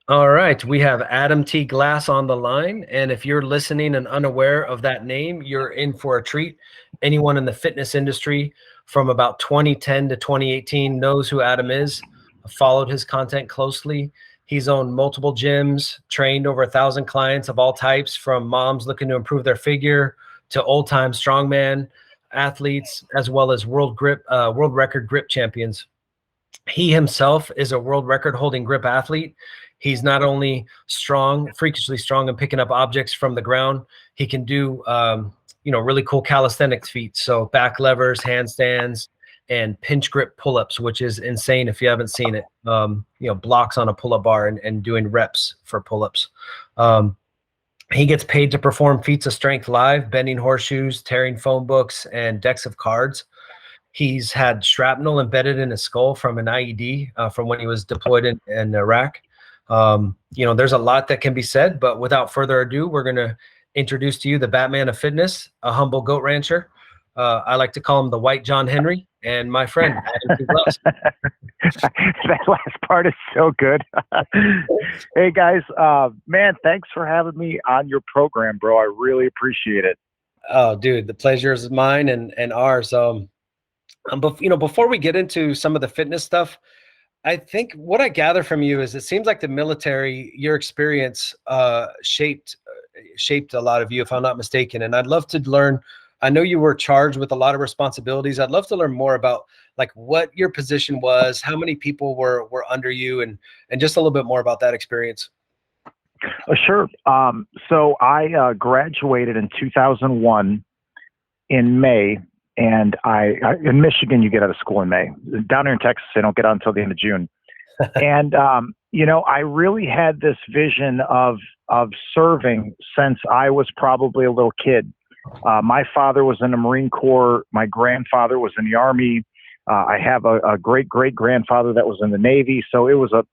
All right, we have Adam T. Glass on the line, and if you're listening and unaware of that name, you're in for a treat. Anyone in the fitness industry from about 2010 to 2018 knows who Adam is, followed his content closely. He's owned multiple gyms, trained over 1,000 clients of all types, from moms looking to improve their figure to old-time strongman athletes, as well as world record grip champions. He himself is a world record holding grip athlete. He's not only strong, freakishly strong in picking up objects from the ground, he can do, really cool calisthenics feats. So back levers, handstands, and pinch grip pull-ups, which is insane if you haven't seen it. Blocks on a pull-up bar and doing reps for pull-ups. He gets paid to perform feats of strength live, bending horseshoes, tearing phone books, and decks of cards. He's had shrapnel embedded in his skull from an IED from when he was deployed in Iraq. There's a lot that can be said, but without further ado, we're going to introduce to you the Batman of Fitness, a humble goat rancher. I like to call him the White John Henry, and my friend, Adam T. Glass. That last part is so good. Hey, guys, man, thanks for having me on your program, bro. I really appreciate it. Oh, dude, the pleasure is mine and ours. Before we get into some of the fitness stuff, I think what I gather from you is it seems like the military, your experience shaped a lot of you, if I'm not mistaken. And I'd love to learn. I know you were charged with a lot of responsibilities. I'd love to learn more about like what your position was, how many people were under you, and just a little bit more about that experience. Sure. So I graduated in 2001 in May. And in Michigan, you get out of school in May. Down here in Texas, they don't get out until the end of June. And, I really had this vision of serving since I was probably a little kid. My father was in the Marine Corps. My grandfather was in the Army. I have a great-great-grandfather that was in the Navy. So it was a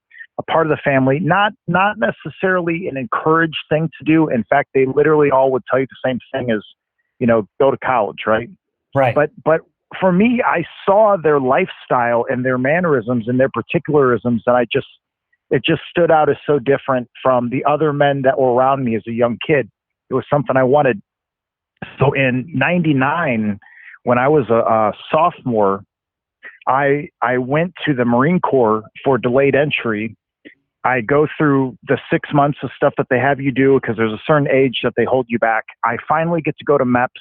part of the family, not necessarily an encouraged thing to do. In fact, they literally all would tell you the same thing as, go to college, right? Right. But for me, I saw their lifestyle and their mannerisms and their particularisms, and it just stood out as so different from the other men that were around me as a young kid. It was something I wanted. So in '99, when I was a sophomore, I went to the Marine Corps for delayed entry. I go through the 6 months of stuff that they have you do because there's a certain age that they hold you back. I finally get to go to MEPS.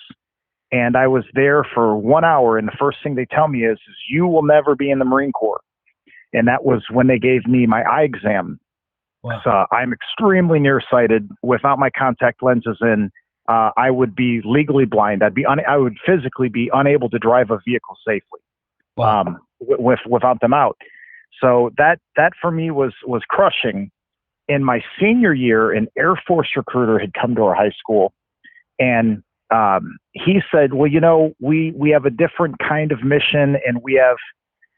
And I was there for 1 hour. And the first thing they tell me is you will never be in the Marine Corps. And that was when they gave me my eye exam. Wow. So I'm extremely nearsighted. Without my contact lenses in, I would be legally blind. I would physically be unable to drive a vehicle safely. Wow. Without them out. So that for me was crushing. In my senior year, an Air Force recruiter had come to our high school, and he said, well, we have a different kind of mission, and we have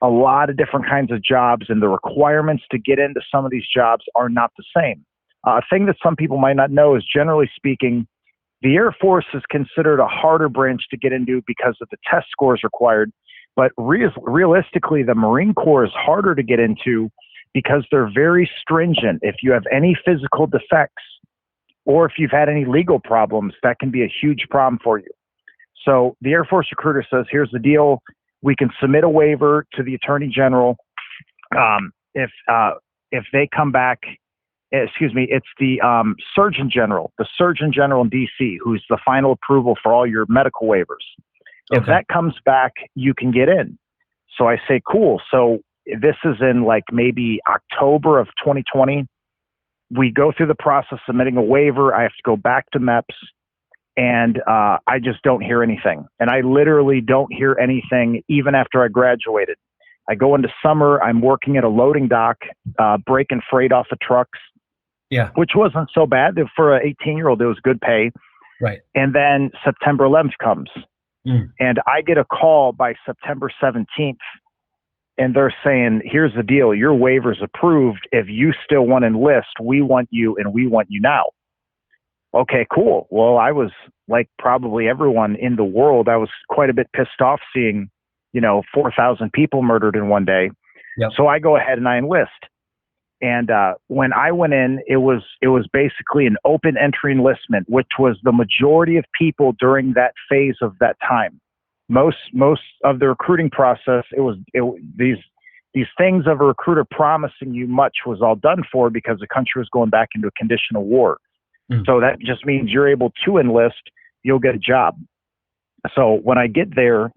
a lot of different kinds of jobs, and the requirements to get into some of these jobs are not the same. A thing that some people might not know is, generally speaking, the Air Force is considered a harder branch to get into because of the test scores required. But realistically, the Marine Corps is harder to get into because they're very stringent. If you have any physical defects, or if you've had any legal problems, that can be a huge problem for you. So the Air Force recruiter says, here's the deal. We can submit a waiver to the Attorney General. If they come back, it's the Surgeon General in DC, who's the final approval for all your medical waivers. If that comes back, you can get in. So I say, cool. So this is in like maybe October of 2020. We go through the process of submitting a waiver. I have to go back to MEPS, and I just don't hear anything. And I literally don't hear anything even after I graduated. I go into summer. I'm working at a loading dock, breaking freight off of trucks, which wasn't so bad. For an 18-year-old, it was good pay. Right. And then September 11th comes, and I get a call by September 17th. And they're saying, here's the deal. Your waiver's approved. If you still want to enlist, we want you, and we want you now. Okay, cool. Well, I was like probably everyone in the world. I was quite a bit pissed off seeing, 4,000 people murdered in one day. Yep. So I go ahead and I enlist. And when I went in, it was basically an open entry enlistment, which was the majority of people during that phase of that time. Most of the recruiting process, these things of a recruiter promising you much was all done for because the country was going back into a condition of war. So that just means you're able to enlist, you'll get a job. So when I get there,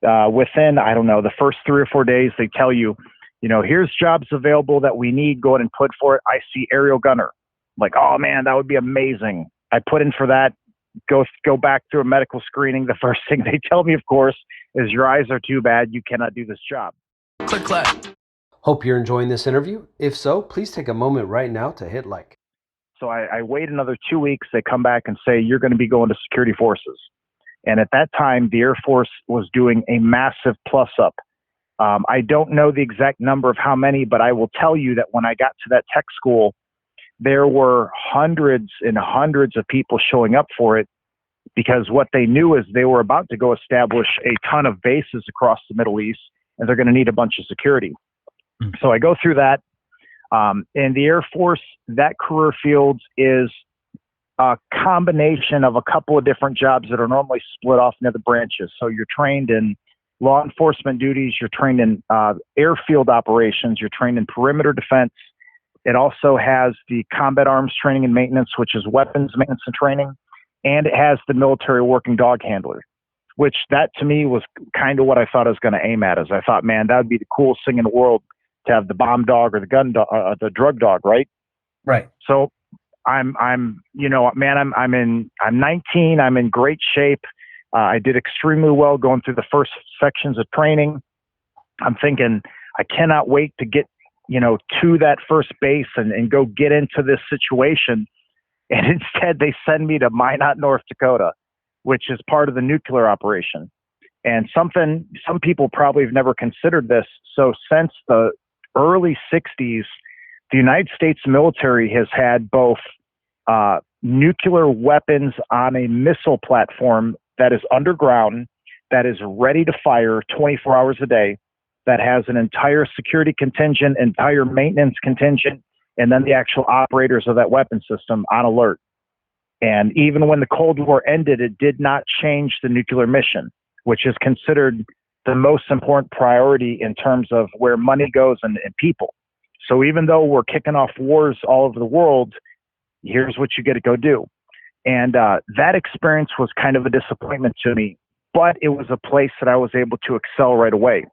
within, I don't know, the first 3 or 4 days, they tell you, here's jobs available that we need. Go ahead and put for it. I see aerial gunner. I'm like, oh man, that would be amazing. I put in for that. Go back through a medical screening. The first thing they tell me, of course, is your eyes are too bad. You cannot do this job. Click, clack. Hope you're enjoying this interview. If so, please take a moment right now to hit like. So I wait another 2 weeks. They come back and say, you're going to be going to security forces. And at that time, the Air Force was doing a massive plus up. I don't know the exact number of how many, but I will tell you that when I got to that tech school, there were hundreds and hundreds of people showing up for it, because what they knew is they were about to go establish a ton of bases across the Middle East, and they're going to need a bunch of security. So I go through that. In the Air Force, that career field is a combination of a couple of different jobs that are normally split off into the branches. So you're trained in law enforcement duties, you're trained in airfield operations, you're trained in perimeter defense. It also has the combat arms training and maintenance, which is weapons maintenance and training, and it has the military working dog handler, which that to me was kind of what I thought I was going to aim at. Is I thought, man, that would be the coolest thing in the world to have the bomb dog or the gun dog, the drug dog, right? Right. So I'm 19. I'm in great shape. I did extremely well going through the first sections of training. I'm thinking I cannot wait to get, to that first base and go get into this situation. And instead they send me to Minot, North Dakota, which is part of the nuclear operation. And some people probably have never considered this. So since the early 60s, the United States military has had both nuclear weapons on a missile platform that is underground, that is ready to fire 24 hours a day, that has an entire security contingent, entire maintenance contingent, and then the actual operators of that weapon system on alert. And even when the Cold War ended, it did not change the nuclear mission, which is considered the most important priority in terms of where money goes and people. So even though we're kicking off wars all over the world, here's what you get to go do. And that experience was kind of a disappointment to me, but it was a place that I was able to excel right away.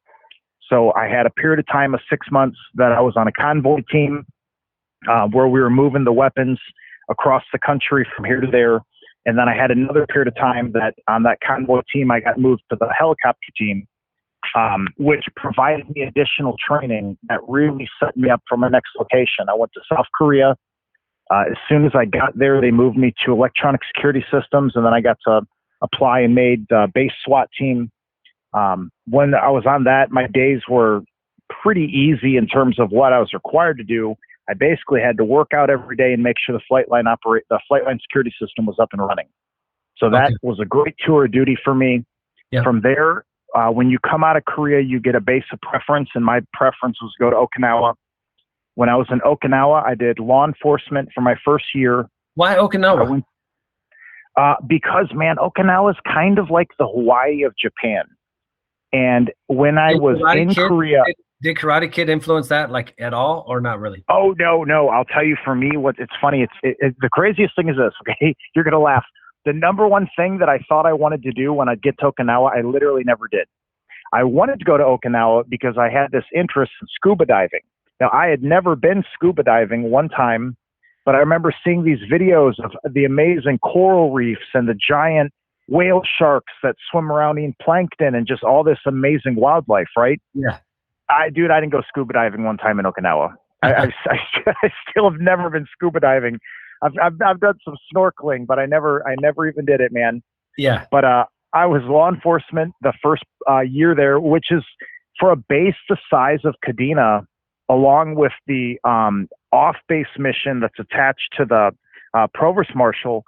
So I had a period of time of 6 months that I was on a convoy team where we were moving the weapons across the country from here to there. And then I had another period of time that on that convoy team, I got moved to the helicopter team, which provided me additional training that really set me up for my next location. I went to South Korea. As soon as I got there, they moved me to electronic security systems, and then I got to apply and made base SWAT team. When I was on that, my days were pretty easy in terms of what I was required to do. I basically had to work out every day and make sure the flight line security system was up and running. So that was a great tour of duty for me. Yeah. From there, when you come out of Korea, you get a base of preference, and my preference was to go to Okinawa. When I was in Okinawa, I did law enforcement for my first year. Why Okinawa? Because, man, Okinawa is kind of like the Hawaii of Japan. And when I was in Korea... Did Karate Kid influence that like at all or not really? Oh, no. I'll tell you, for me, it's funny. The craziest thing is this, okay? You're going to laugh. The number one thing that I thought I wanted to do when I'd get to Okinawa, I literally never did. I wanted to go to Okinawa because I had this interest in scuba diving. Now, I had never been scuba diving one time, but I remember seeing these videos of the amazing coral reefs and the giant whale sharks that swim around eating plankton and just all this amazing wildlife, right? Yeah. I didn't go scuba diving one time in Okinawa. I still have never been scuba diving. I've done some snorkeling, but I never even did it, man. Yeah. But I was law enforcement the first year there, which is for a base the size of Kadena, along with the off-base mission that's attached to the provost marshal.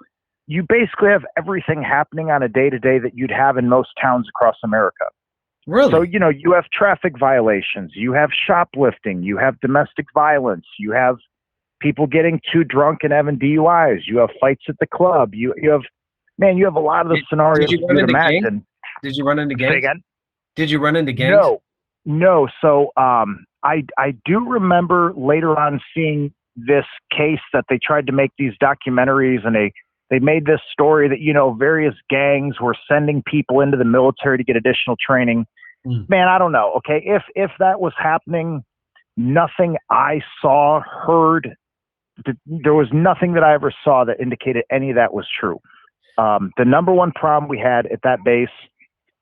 You basically have everything happening on a day-to-day that you'd have in most towns across America. Really? So, you know, you have traffic violations, you have shoplifting, you have domestic violence, you have people getting too drunk and having DUIs, you have fights at the club, you have, man, you have a lot of the scenarios Did you run you'd into gangs? imagine. Did you run into Say gangs? again? Did you run into gangs? No. So I do remember later on seeing this case that they tried to make these documentaries, and they made this story that, you know, various gangs were sending people into the military to get additional training. Man, I don't know. Okay, if that was happening, nothing I saw, heard, there was nothing that I ever saw that indicated any of that was true. The number one problem we had at that base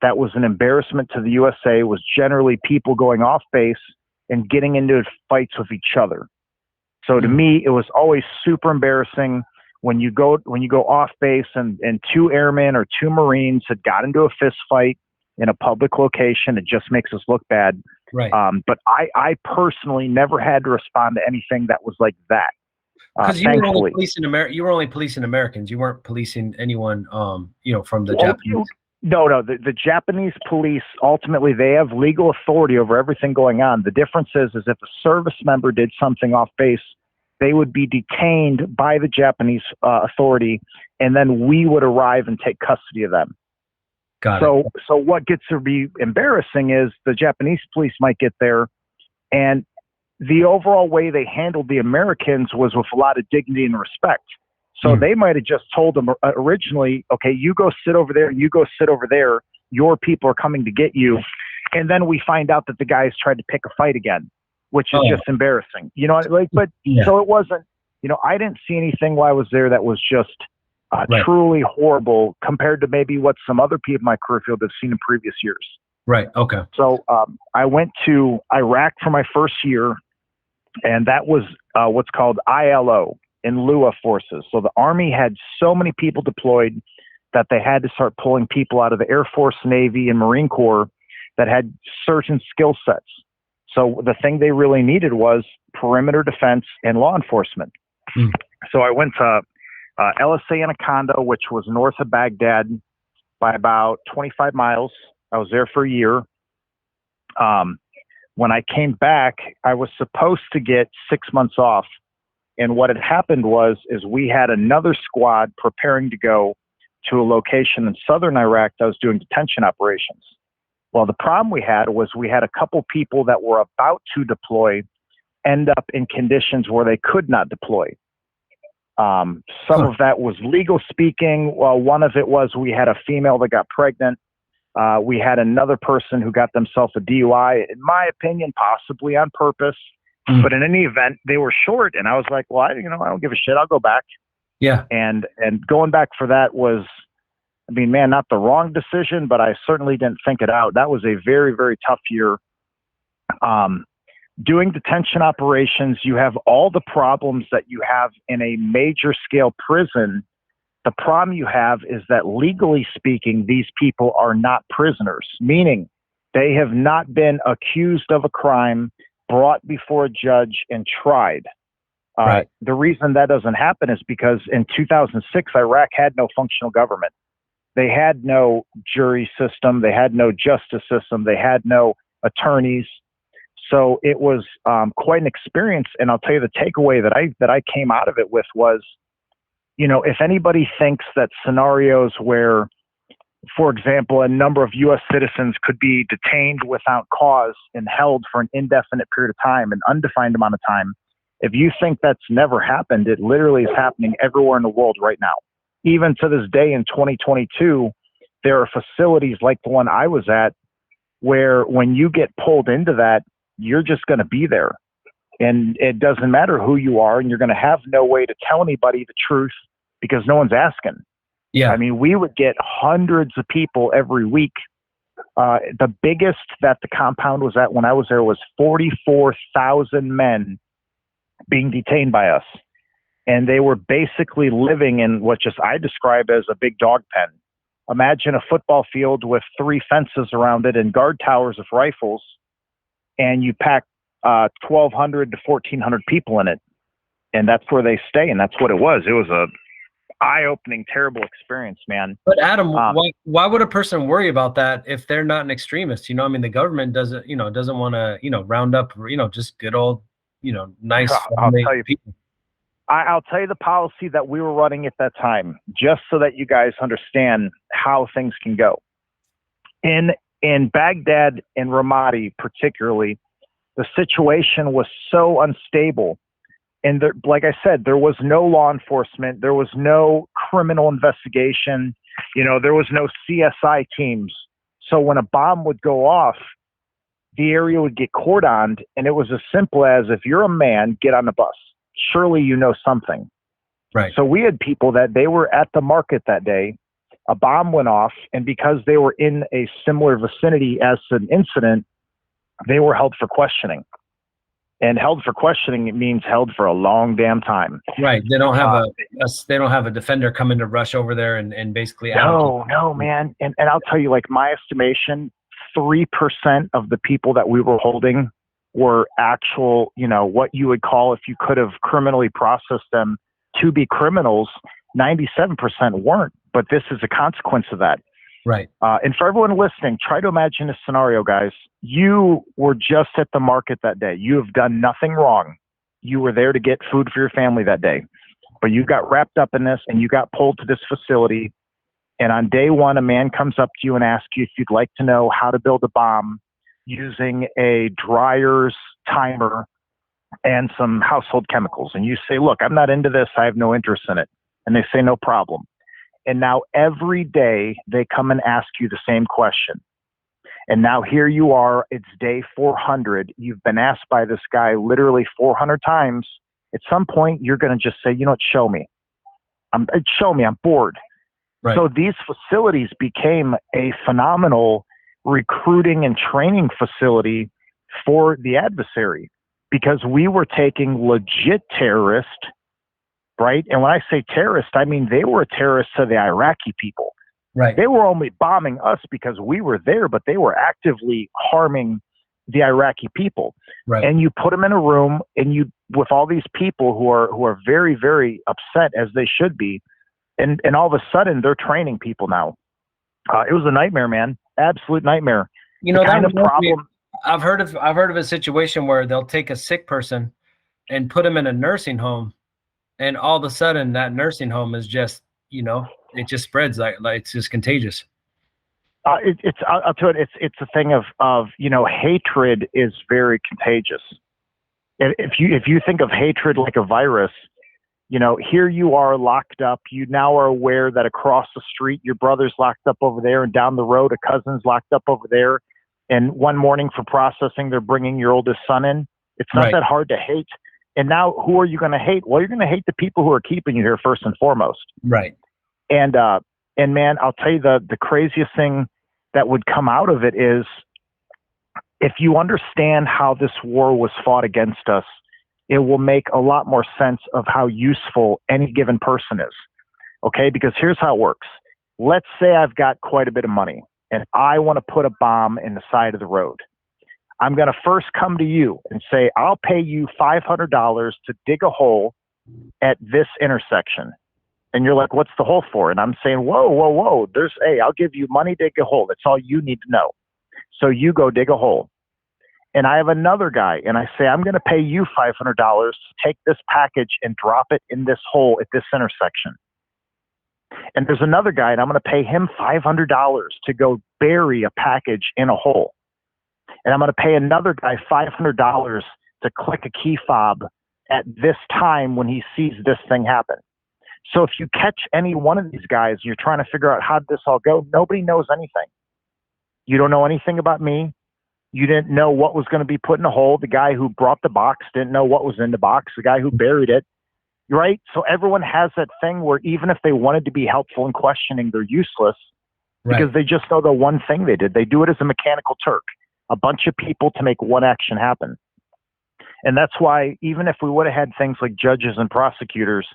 that was an embarrassment to the USA was generally people going off base and getting into fights with each other. So to me, it was always super embarrassing when you go off base and two airmen or two Marines had got into a fist fight in a public location. It just makes us look bad. Right. But I personally never had to respond to anything that was like that. Because you were only policing you were only policing Americans. You weren't policing anyone, you know, from the Japanese. No. The Japanese police, ultimately, they have legal authority over everything going on. The difference is if a service member did something off base, they would be detained by the Japanese authority, and then we would arrive and take custody of them. So what gets to be embarrassing is the Japanese police might get there, and the overall way they handled the Americans was with a lot of dignity and respect. So they might have just told them originally, okay, you go sit over there, you go sit over there, your people are coming to get you. And then we find out that the guys tried to pick a fight again, which is just embarrassing. You know, like, but so it wasn't, you know, I didn't see anything while I was there that was just truly horrible compared to maybe what some other people in my career field have seen in previous years. Right. Okay. So I went to Iraq for my first year, and that was what's called ILO, in Lua forces. So the Army had so many people deployed that they had to start pulling people out of the Air Force, Navy, and Marine Corps that had certain skill sets. So the thing they really needed was perimeter defense and law enforcement. So I went to LSA Anaconda, which was north of Baghdad by about 25 miles. I was there for a year. When I came back, I was supposed to get 6 months off. And what had happened is we had another squad preparing to go to a location in southern Iraq that was doing detention operations. Well, the problem we had was we had a couple people that were about to deploy end up in conditions where they could not deploy. Some of that was legal speaking. Well, one of it was we had a female that got pregnant. We had another person who got themselves a DUI, in my opinion, possibly on purpose. But in any event, they were short, and I was like, well, I don't give a shit. I'll go back. Yeah. And going back for that was, I mean, man, not the wrong decision, but I certainly didn't think it out. That was a very, very tough year. Doing detention operations, you have all the problems that you have in a major scale prison. The problem you have is that legally speaking, these people are not prisoners, meaning they have not been accused of a crime, brought before a judge, and tried. Right. The reason that doesn't happen is because in 2006, Iraq had no functional government. They had no jury system. They had no justice system. They had no attorneys. So it was quite an experience. And I'll tell you the takeaway that I came out of it with was, you know, if anybody thinks that scenarios where, for example, a number of U.S. citizens could be detained without cause and held for an indefinite period of time, an undefined amount of time, if you think that's never happened, it literally is happening everywhere in the world right now. Even to this day in 2022, there are facilities like the one I was at where when you get pulled into that, you're just going to be there. And it doesn't matter who you are, and you're going to have no way to tell anybody the truth because no one's asking. Yeah. I mean, we would get hundreds of people every week. The biggest that the compound was at when I was there was 44,000 men being detained by us. And they were basically living in what just I describe as a big dog pen. Imagine a football field with 3 fences around it and guard towers of rifles, and you pack 1,200 to 1,400 people in it. And that's where they stay. And that's what it was. It was eye-opening, terrible experience, man. But Adam, why would a person worry about that if they're not an extremist? I mean, the government doesn't want to, round up, just good old, nice I'll tell you, people. I'll tell you the policy that we were running at that time, just so that you guys understand how things can go. In Baghdad and Ramadi particularly, the situation was so unstable. And there, like I said, there was no law enforcement. There was no criminal investigation. There was no CSI teams. So when a bomb would go off, the area would get cordoned. And it was as simple as, if you're a man, get on the bus. Surely you know something. Right. So we had people that they were at the market that day. A bomb went off. And because they were in a similar vicinity as an incident, they were held for questioning. And held for questioning, it means held for a long damn time. Right. They don't have a defender coming to rush over there and basically. No, man. And I'll tell you, like, my estimation, 3% of the people that we were holding were actual, what you would call, if you could have criminally processed them to be criminals, 97% weren't. But this is a consequence of that. Right. And for everyone listening, try to imagine a scenario, guys. You were just at the market that day. You have done nothing wrong. You were there to get food for your family that day. But you got wrapped up in this and you got pulled to this facility. And on day one, a man comes up to you and asks you if you'd like to know how to build a bomb using a dryer's timer and some household chemicals. And you say, look, I'm not into this. I have no interest in it. And they say, no problem. And now every day they come and ask you the same question. And now here you are, it's day 400. You've been asked by this guy literally 400 times. At some point, you're going to just say, show me. I'm bored. Right. So these facilities became a phenomenal recruiting and training facility for the adversary, because we were taking legit terrorists, right? And when I say terrorist, I mean they were terrorists to the Iraqi people. Right. They were only bombing us because we were there, but they were actively harming the Iraqi people. Right. And you put them in a room, and you with all these people who are very, very upset, as they should be, and all of a sudden they're training people now. It was a nightmare, man. Absolute nightmare. That kind of problem. I've heard of a situation where they'll take a sick person and put them in a nursing home, and all of a sudden that nursing home is just, it just spreads like it's just contagious. I'll tell you, it's a thing of hatred is very contagious. If you think of hatred like a virus, here you are locked up. You now are aware that across the street your brother's locked up over there, and down the road a cousin's locked up over there. And one morning for processing, they're bringing your oldest son in. It's not that hard to hate. And now who are you going to hate? Well, you're going to hate the people who are keeping you here first and foremost. Right. And man, I'll tell you the craziest thing that would come out of it is, if you understand how this war was fought against us, it will make a lot more sense of how useful any given person is. Okay? Because here's how it works. Let's say I've got quite a bit of money and I want to put a bomb in the side of the road. I'm going to first come to you and say, I'll pay you $500 to dig a hole at this intersection. And you're like, what's the hole for? And I'm saying, whoa. I'll give you money to dig a hole. That's all you need to know. So you go dig a hole. And I have another guy, and I say, I'm going to pay you $500 to take this package and drop it in this hole at this intersection. And there's another guy, and I'm going to pay him $500 to go bury a package in a hole. And I'm going to pay another guy $500 to click a key fob at this time when he sees this thing happen. So if you catch any one of these guys, you're trying to figure out how did this all go. Nobody knows anything. You don't know anything about me. You didn't know what was going to be put in a hole. The guy who brought the box didn't know what was in the box. The guy who buried it, right? So everyone has that thing where even if they wanted to be helpful in questioning, they're useless because they just know the one thing they did. They do it as a mechanical Turk, a bunch of people to make one action happen. And that's why even if we would have had things like judges and prosecutors,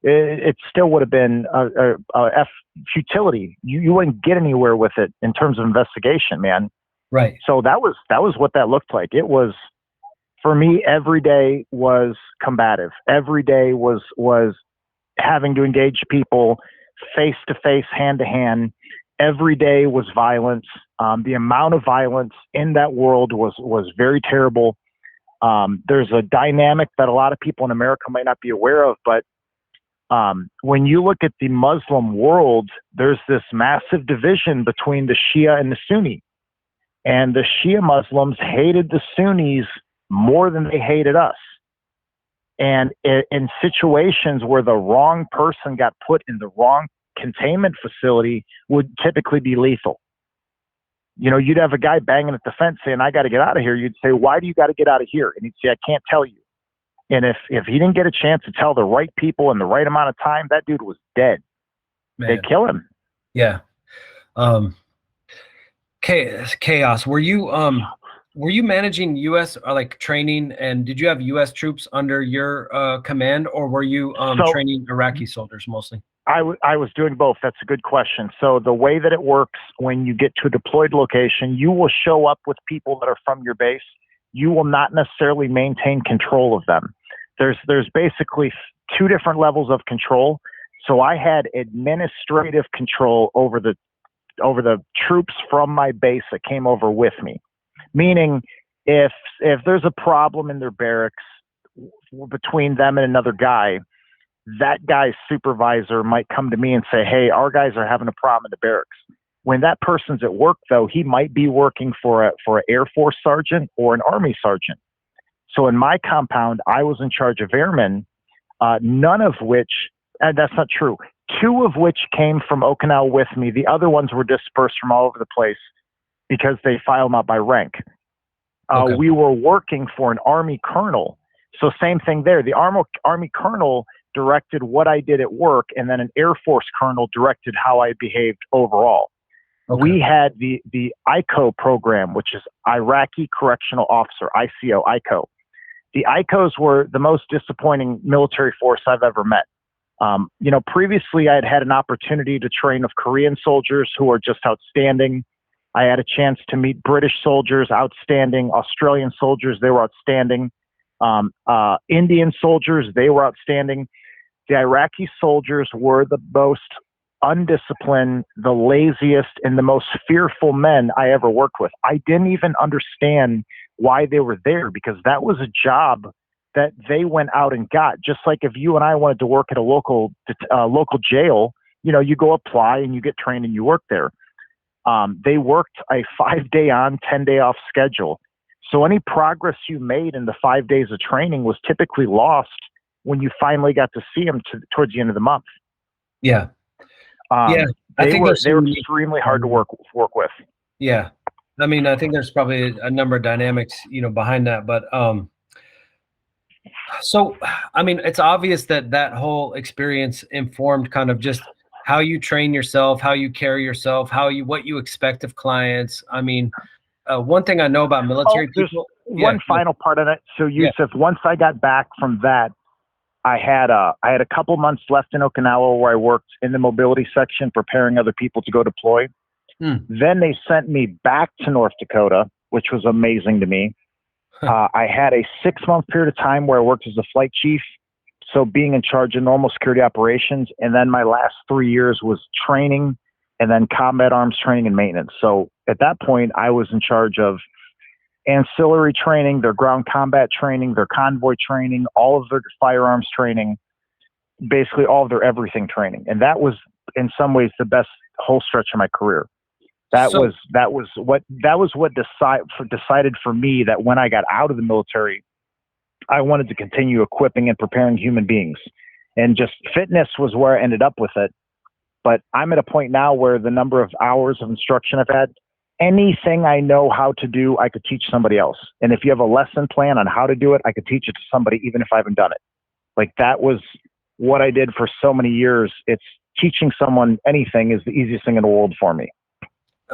it still would have been a futility. You wouldn't get anywhere with it in terms of investigation, man. Right. So that was what that looked like. It was, for me, every day was combative. Every day was having to engage people face to face, hand to hand. Every day was violence. The amount of violence in that world was very terrible. There's a dynamic that a lot of people in America might not be aware of, but when you look at the Muslim world, there's this massive division between the Shia and the Sunni. And the Shia Muslims hated the Sunnis more than they hated us. And in situations where the wrong person got put in the wrong containment facility would typically be lethal. You know, you'd have a guy banging at the fence saying, I got to get out of here. You'd say, why do you got to get out of here? And he'd say, I can't tell you. And if he didn't get a chance to tell the right people in the right amount of time, that dude was dead. Man. They'd kill him. Yeah. Chaos. Were you managing U.S. like training, and did you have U.S. troops under your command, or were you training Iraqi soldiers mostly? I was doing both. That's a good question. So the way that it works when you get to a deployed location, you will show up with people that are from your base. You will not necessarily maintain control of them. There's basically two different levels of control. So I had administrative control over the troops from my base that came over with me. Meaning if there's a problem in their barracks between them and another guy, that guy's supervisor might come to me and say, hey, our guys are having a problem in the barracks. When that person's at work, though, he might be working for an Air Force sergeant or an Army sergeant. So in my compound, I was in charge of airmen, none of which, and that's not true, two of which came from Okinawa with me. The other ones were dispersed from all over the place because they filed them out by rank. Okay. We were working for an Army colonel. So same thing there. The Army colonel directed what I did at work, and then an Air Force colonel directed how I behaved overall. Okay. We had the ICO program, which is Iraqi Correctional Officer, ICO. The ICOs were the most disappointing military force I've ever met. You know, previously I had had an opportunity to train with Korean soldiers who are just outstanding. I had a chance to meet British soldiers, outstanding. Australian soldiers, they were outstanding. Indian soldiers, they were outstanding. The Iraqi soldiers were the most undisciplined, the laziest, and the most fearful men I ever worked with. I didn't even understand why they were there, because that was a job that they went out and got. Just like if you and I wanted to work at a local jail, you know, you go apply and you get trained and you work there. They worked a 5-day on, 10-day off schedule. So any progress you made in the 5 days of training was typically lost when you finally got to see them towards the end of the month. Yeah. They were extremely hard to work with. Yeah. I mean, I think there's probably a number of dynamics, you know, behind that, but, so, I mean, it's obvious that whole experience informed kind of just how you train yourself, how you carry yourself, what you expect of clients. I mean, one thing I know about military people. One final part of it. So Yusuf, once I got back from that, I had a couple months left in Okinawa where I worked in the mobility section, preparing other people to go deploy. Then they sent me back to North Dakota, which was amazing to me. I had a 6-month period of time where I worked as a flight chief, so being in charge of normal security operations. And then my last 3 years was training and then combat arms training and maintenance. So at that point, I was in charge of ancillary training, their ground combat training, their convoy training, all of their firearms training, basically all of their everything training. And that was in some ways the best whole stretch of my career. That was what decided for me that when I got out of the military, I wanted to continue equipping and preparing human beings. And just fitness was where I ended up with it. But I'm at a point now where the number of hours of instruction I've had, anything I know how to do, I could teach somebody else. And if you have a lesson plan on how to do it, I could teach it to somebody, even if I haven't done it. Like, that was what I did for so many years. It's teaching someone anything is the easiest thing in the world for me.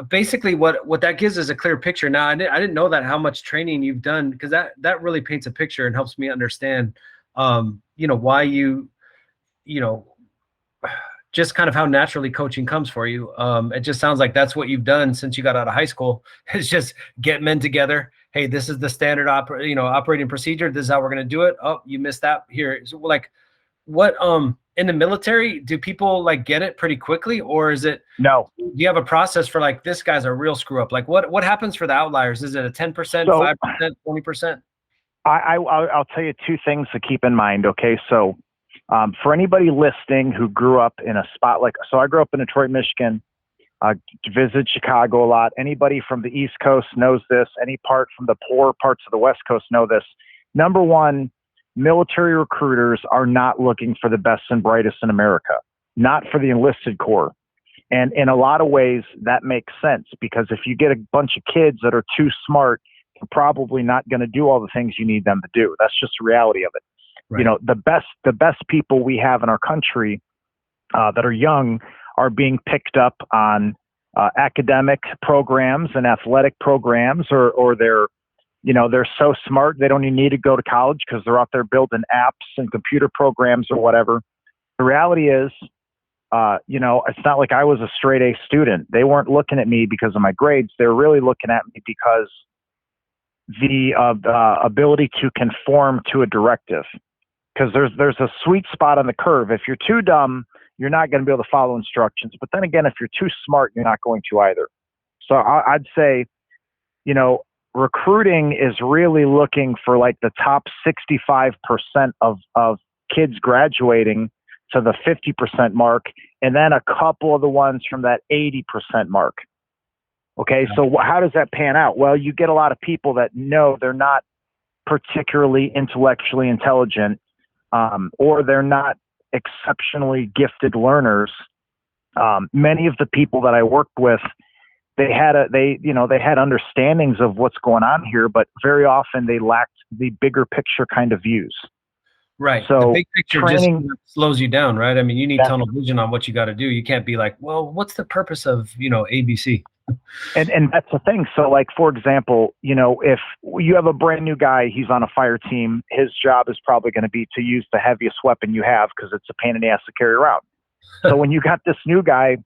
Basically, what that gives is a clear picture. Now, I didn't know that how much training you've done, because that really paints a picture and helps me understand, you know, why you know, just kind of how naturally coaching comes for you. It just sounds like that's what you've done since you got out of high school. It's just get men together. Hey, this is the standard operating procedure. This is how we're going to do it. Oh, you missed that here. So, like, what in the military, do people like get it pretty quickly, or is it? No. Do you have a process for like this guy's a real screw up? Like what happens for the outliers? Is it a 10%, So 5%, 20%? I'll tell you two things to keep in mind. Okay. So for anybody listening who grew up in a spot so I grew up in Detroit, Michigan, visited Chicago a lot. Anybody from the East Coast knows this. Any part from the poor parts of the West Coast know this. Number one, military recruiters are not looking for the best and brightest in America, not for the enlisted corps. And in a lot of ways, that makes sense, because if you get a bunch of kids that are too smart, they're probably not going to do all the things you need them to do. That's just the reality of it. Right. You know, the best people we have in our country that are young are being picked up on academic programs and athletic programs, or they're so smart they don't even need to go to college because they're out there building apps and computer programs or whatever. The reality is, it's not like I was a straight A student. They weren't looking at me because of my grades. They were really looking at me because the ability to conform to a directive. Because there's a sweet spot on the curve. If you're too dumb, you're not going to be able to follow instructions. But then again, if you're too smart, you're not going to either. So I'd say, recruiting is really looking for like the top 65% of kids graduating to the 50% mark, and then a couple of the ones from that 80% mark. Okay, so how does that pan out? Well, you get a lot of people that know they're not particularly intellectually intelligent, or they're not exceptionally gifted learners. Many of the people that I worked with, they had understandings of what's going on here, but very often they lacked the bigger picture kind of views. Right. So the big picture just slows you down, right? I mean, you need tunnel vision on what you got to do. You can't be like, well, what's the purpose of, ABC? And that's the thing. So like, for example, if you have a brand new guy, he's on a fire team, his job is probably going to be to use the heaviest weapon you have because it's a pain in the ass to carry around. So when you got this new guy,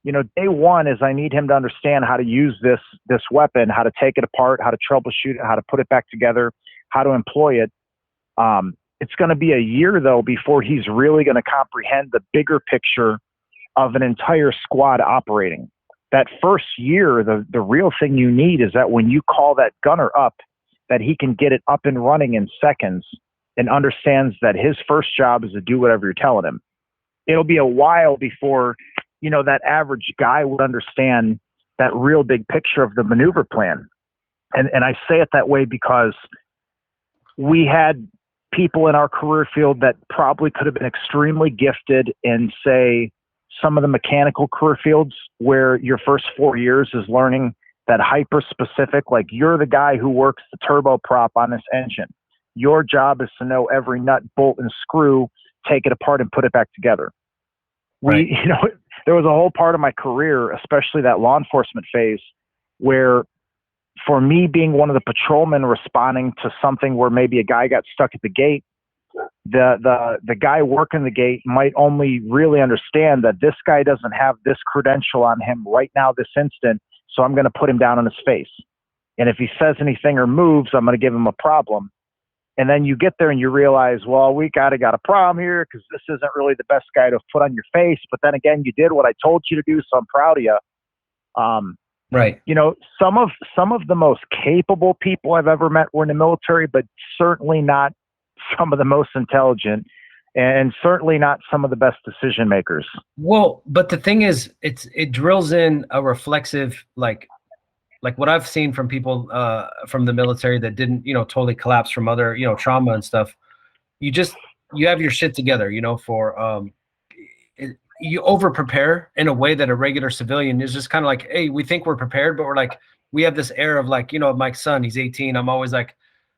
day one is I need him to understand how to use this weapon, how to take it apart, how to troubleshoot it, how to put it back together, how to employ it. It's going to be a year, though, before he's really going to comprehend the bigger picture of an entire squad operating. That first year, the real thing you need is that when you call that gunner up, that he can get it up and running in seconds and understands that his first job is to do whatever you're telling him. It'll be a while before, that average guy would understand that real big picture of the maneuver plan. And I say it that way because we had people in our career field that probably could have been extremely gifted in, say, some of the mechanical career fields where your first 4 years is learning that hyper specific, like you're the guy who works the turboprop on this engine. Your job is to know every nut, bolt, and screw, take it apart and put it back together. Right. There was a whole part of my career, especially that law enforcement phase, where for me being one of the patrolmen responding to something where maybe a guy got stuck at the gate, the guy working the gate might only really understand that this guy doesn't have this credential on him right now, this instant, so I'm going to put him down on his face. And if he says anything or moves, I'm going to give him a problem. And then you get there and you realize, well, we got a problem here because this isn't really the best guy to put on your face. But then again, you did what I told you to do, so I'm proud of you. Right. Some of the most capable people I've ever met were in the military, but certainly not some of the most intelligent, and certainly not some of the best decision makers. Well, but the thing is, it drills in a reflexive, like what I've seen from people from the military that didn't, totally collapse from other, trauma and stuff. You have your shit together, you over prepare in a way that a regular civilian is just kind of like, hey, we think we're prepared, but we're like, we have this air of like, Mike's son, he's 18. I'm always like,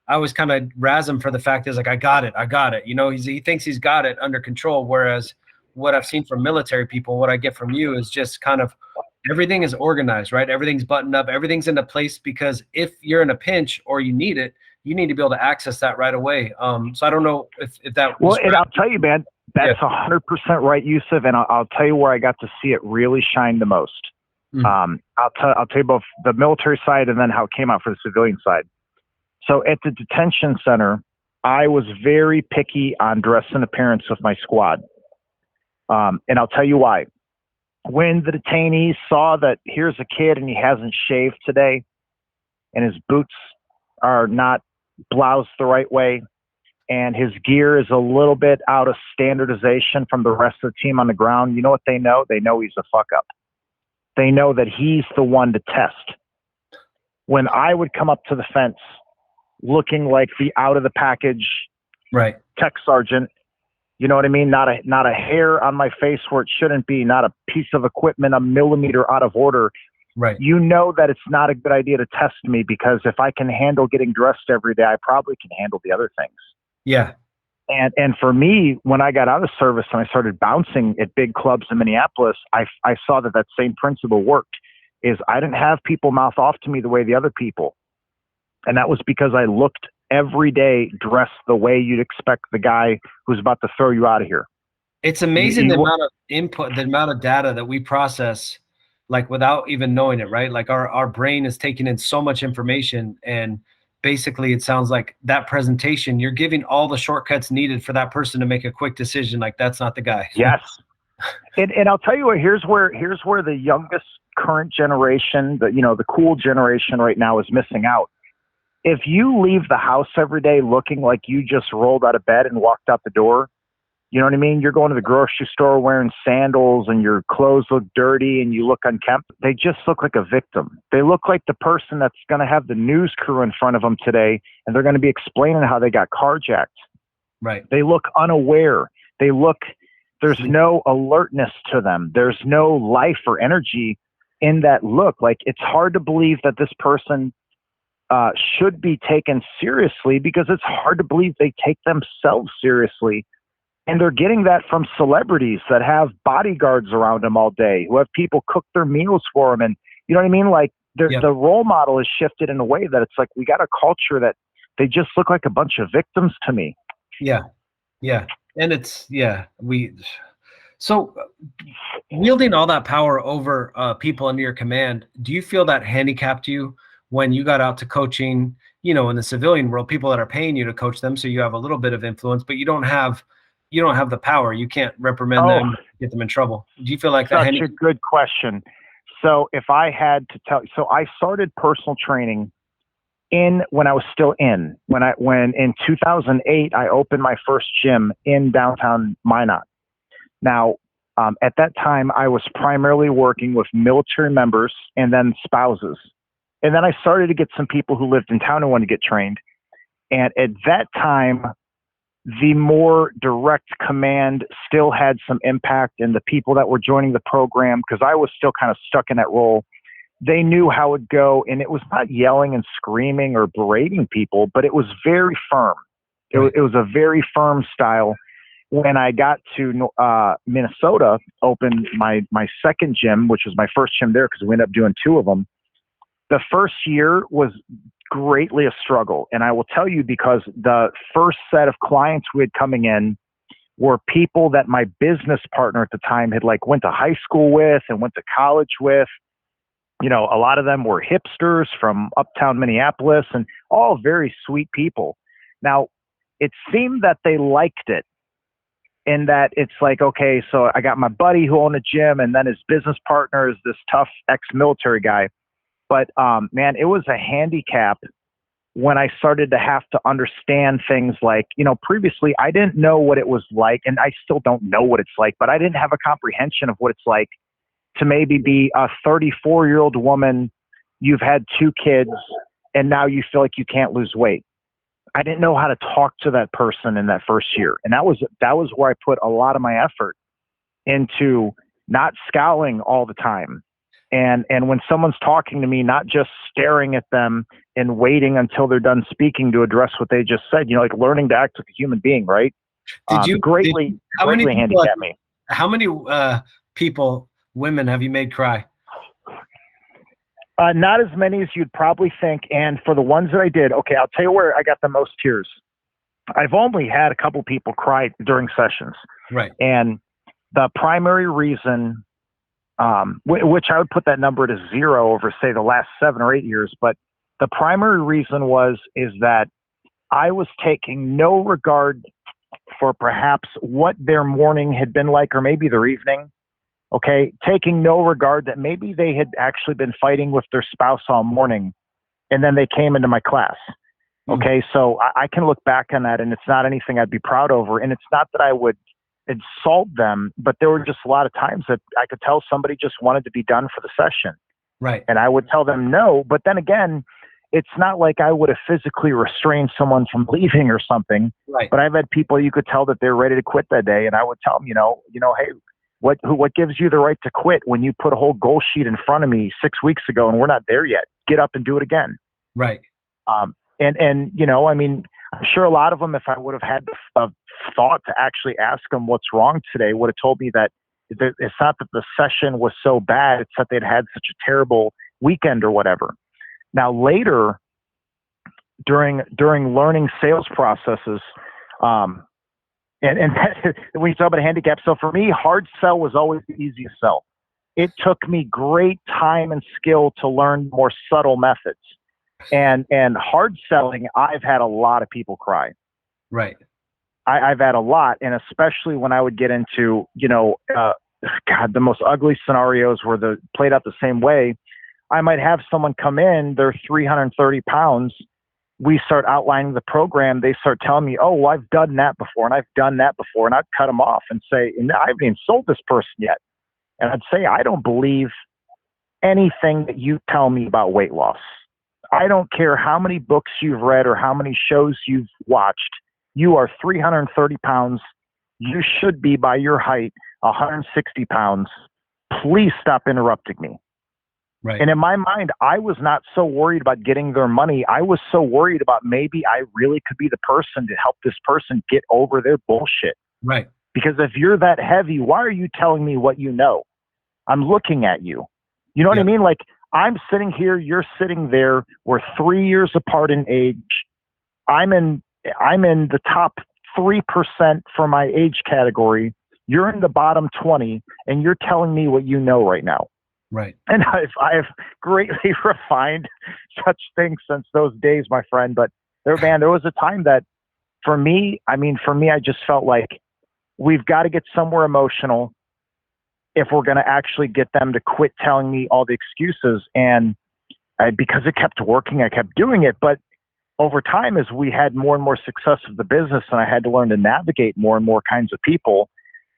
I always kind of razz him for the fact is like, I got it. He thinks he's got it under control. Whereas what I've seen from military people, what I get from you is just kind of everything is organized, right? Everything's buttoned up. Everything's into place because if you're in a pinch or you need it, you need to be able to access that right away. So I don't know if that was well, and I'll tell you, man, that's 100% right, Yusuf. And I'll tell you where I got to see it really shine the most. Mm-hmm. I'll tell you both the military side and then how it came out for the civilian side. So at the detention center, I was very picky on dress and appearance with my squad. And I'll tell you why. When the detainees saw that here's a kid and he hasn't shaved today and his boots are not bloused the right way and his gear is a little bit out of standardization from the rest of the team on the ground, you know what they know? They know he's a fuck up. They know that he's the one to test. When I would come up to the fence looking like the out of the package right tech sergeant, you know what I mean? Not a hair on my face where it shouldn't be, not a piece of equipment a millimeter out of order. right You know that it's not a good idea to test me, because if I can handle getting dressed every day, I probably can handle the other things. yeah And for me, when I got out of service and I started bouncing at big clubs in Minneapolis, I saw that same principle worked. Is I didn't have people mouth off to me the way the other people. And that was because I looked every day dressed the way you'd expect the guy who's about to throw you out of here. It's amazing the amount of input, the amount of data that we process, like without even knowing it, right? Like our brain is taking in so much information, and basically it sounds like that presentation, you're giving all the shortcuts needed for that person to make a quick decision. Like, that's not the guy. Yes. And I'll tell you what, here's where the youngest current generation, the cool generation right now is missing out. If you leave the house every day looking like you just rolled out of bed and walked out the door, you know what I mean? You're going to the grocery store wearing sandals and your clothes look dirty and you look unkempt. They just look like a victim. They look like the person that's going to have the news crew in front of them today, and they're going to be explaining how they got carjacked. Right. They look unaware. There's no alertness to them. There's no life or energy in that look. Like, it's hard to believe that this person should be taken seriously, because it's hard to believe they take themselves seriously. And they're getting that from celebrities that have bodyguards around them all day, who have people cook their meals for them. And you know what I mean? Like, the role model is shifted in a way that it's like, we got a culture that they just look like a bunch of victims to me. Yeah. Yeah. And so wielding all that power over people under your command, do you feel that handicapped you when you got out to coaching, in the civilian world, people that are paying you to coach them? So you have a little bit of influence, but you don't have the power. You can't reprimand them, get them in trouble. Do you feel like that? Such a good question. So if I had to tell, so I started personal training when I was still in 2008, I opened my first gym in downtown Minot. Now, at that time, I was primarily working with military members and then spouses. And then I started to get some people who lived in town who wanted to get trained. And at that time, the more direct command still had some impact, and the people that were joining the program, because I was still kind of stuck in that role, they knew how it would go. And it was not yelling and screaming or berating people, but it was very firm. It was a very firm style. When I got to Minnesota, opened my second gym, which was my first gym there, because we ended up doing two of them. The first year was greatly a struggle. And I will tell you, because the first set of clients we had coming in were people that my business partner at the time had went to high school with and went to college with. A lot of them were hipsters from uptown Minneapolis, and all very sweet people. Now, it seemed that they liked it, in that it's like, okay, so I got my buddy who owned a gym, and then his business partner is this tough ex-military guy. But man, it was a handicap when I started to have to understand things like, previously I didn't know what it was like, and I still don't know what it's like, but I didn't have a comprehension of what it's like to maybe be a 34-year-old woman, you've had 2 kids, and now you feel like you can't lose weight. I didn't know how to talk to that person in that first year. And that was where I put a lot of my effort into not scowling all the time. And when someone's talking to me, not just staring at them and waiting until they're done speaking to address what they just said, learning to act like a human being, right? Greatly handicapped me. How many women have you made cry? Not as many as you'd probably think. And for the ones that I did, okay, I'll tell you where I got the most tears. I've only had a couple people cry during sessions. Right. And the primary reason, which I would put that number to 0 over, say, the last 7 or 8 years, but the primary reason is that I was taking no regard for perhaps what their morning had been like, or maybe their evening. Okay. Taking no regard that maybe they had actually been fighting with their spouse all morning and then they came into my class. Okay. So I can look back on that, and it's not anything I'd be proud over. And it's not that I would insult them, but there were just a lot of times that I could tell somebody just wanted to be done for the session. Right. And I would tell them no. But then again, it's not like I would have physically restrained someone from leaving or something. Right. But I've had people, you could tell that they're ready to quit that day. And I would tell them, hey, what gives you the right to quit when you put a whole goal sheet in front of me 6 weeks ago and we're not there yet? Get up and do it again. Right. And I mean, I'm sure a lot of them, if I would have had the thought to actually ask them what's wrong today, would have told me that it's not that the session was so bad, it's that they'd had such a terrible weekend or whatever. Now later, during learning sales processes, and when you talk about a handicap, so for me, hard sell was always the easiest sell. It took me great time and skill to learn more subtle methods. And hard selling, I've had a lot of people cry. Right. I've had a lot, and especially when I would get into, the most ugly scenarios where the played out the same way. I might have someone come in, they're 330 pounds. We start outlining the program. They start telling me, oh, well, I've done that before and I've done that before. And I'd cut them off and say, and I haven't even sold this person yet. And I'd say, I don't believe anything that you tell me about weight loss. I don't care how many books you've read or how many shows you've watched. You are 330 pounds. You should be, by your height, 160 pounds. Please stop interrupting me. Right. And in my mind, I was not so worried about getting their money. I was so worried about maybe I really could be the person to help this person get over their bullshit. Right. Because if you're that heavy, why are you telling me what you know? I'm looking at you. You know what I mean? Like, I'm sitting here, you're sitting there. We're 3 years apart in age. I'm in the top 3% for my age category. You're in the bottom 20, and you're telling me what you know right now. Right. And I've greatly refined such things since those days, my friend. But there was a time that for me, I just felt like we've got to get somewhere emotional if we're going to actually get them to quit telling me all the excuses. And because it kept working, I kept doing it. But over time, as we had more and more success of the business and I had to learn to navigate more and more kinds of people,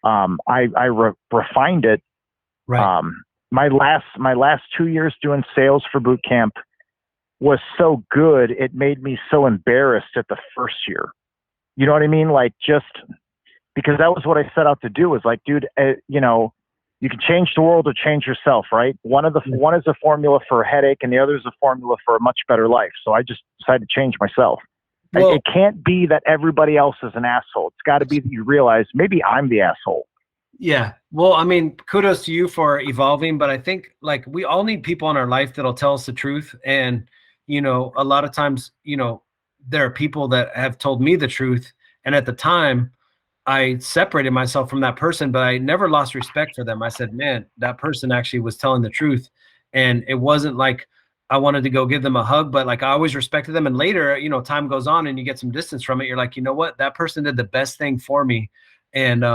I refined it. Right. My last 2 years doing sales for boot camp was so good. It made me so embarrassed at the first year. You know what I mean? Like, just because that was what I set out to do, was like, dude, you can change the world or change yourself, right? One is a formula for a headache and the other is a formula for a much better life. So I just decided to change myself. Well, it can't be that everybody else is an asshole. It's got to be that you realize maybe I'm the asshole. Yeah. Well, I mean, kudos to you for evolving, but I think like we all need people in our life that'll tell us the truth. And, a lot of times, there are people that have told me the truth. And at the time I separated myself from that person, but I never lost respect for them. I said, man, that person actually was telling the truth. And it wasn't like I wanted to go give them a hug, but like I always respected them. And later, time goes on and you get some distance from it. You're like, you know what, that person did the best thing for me. And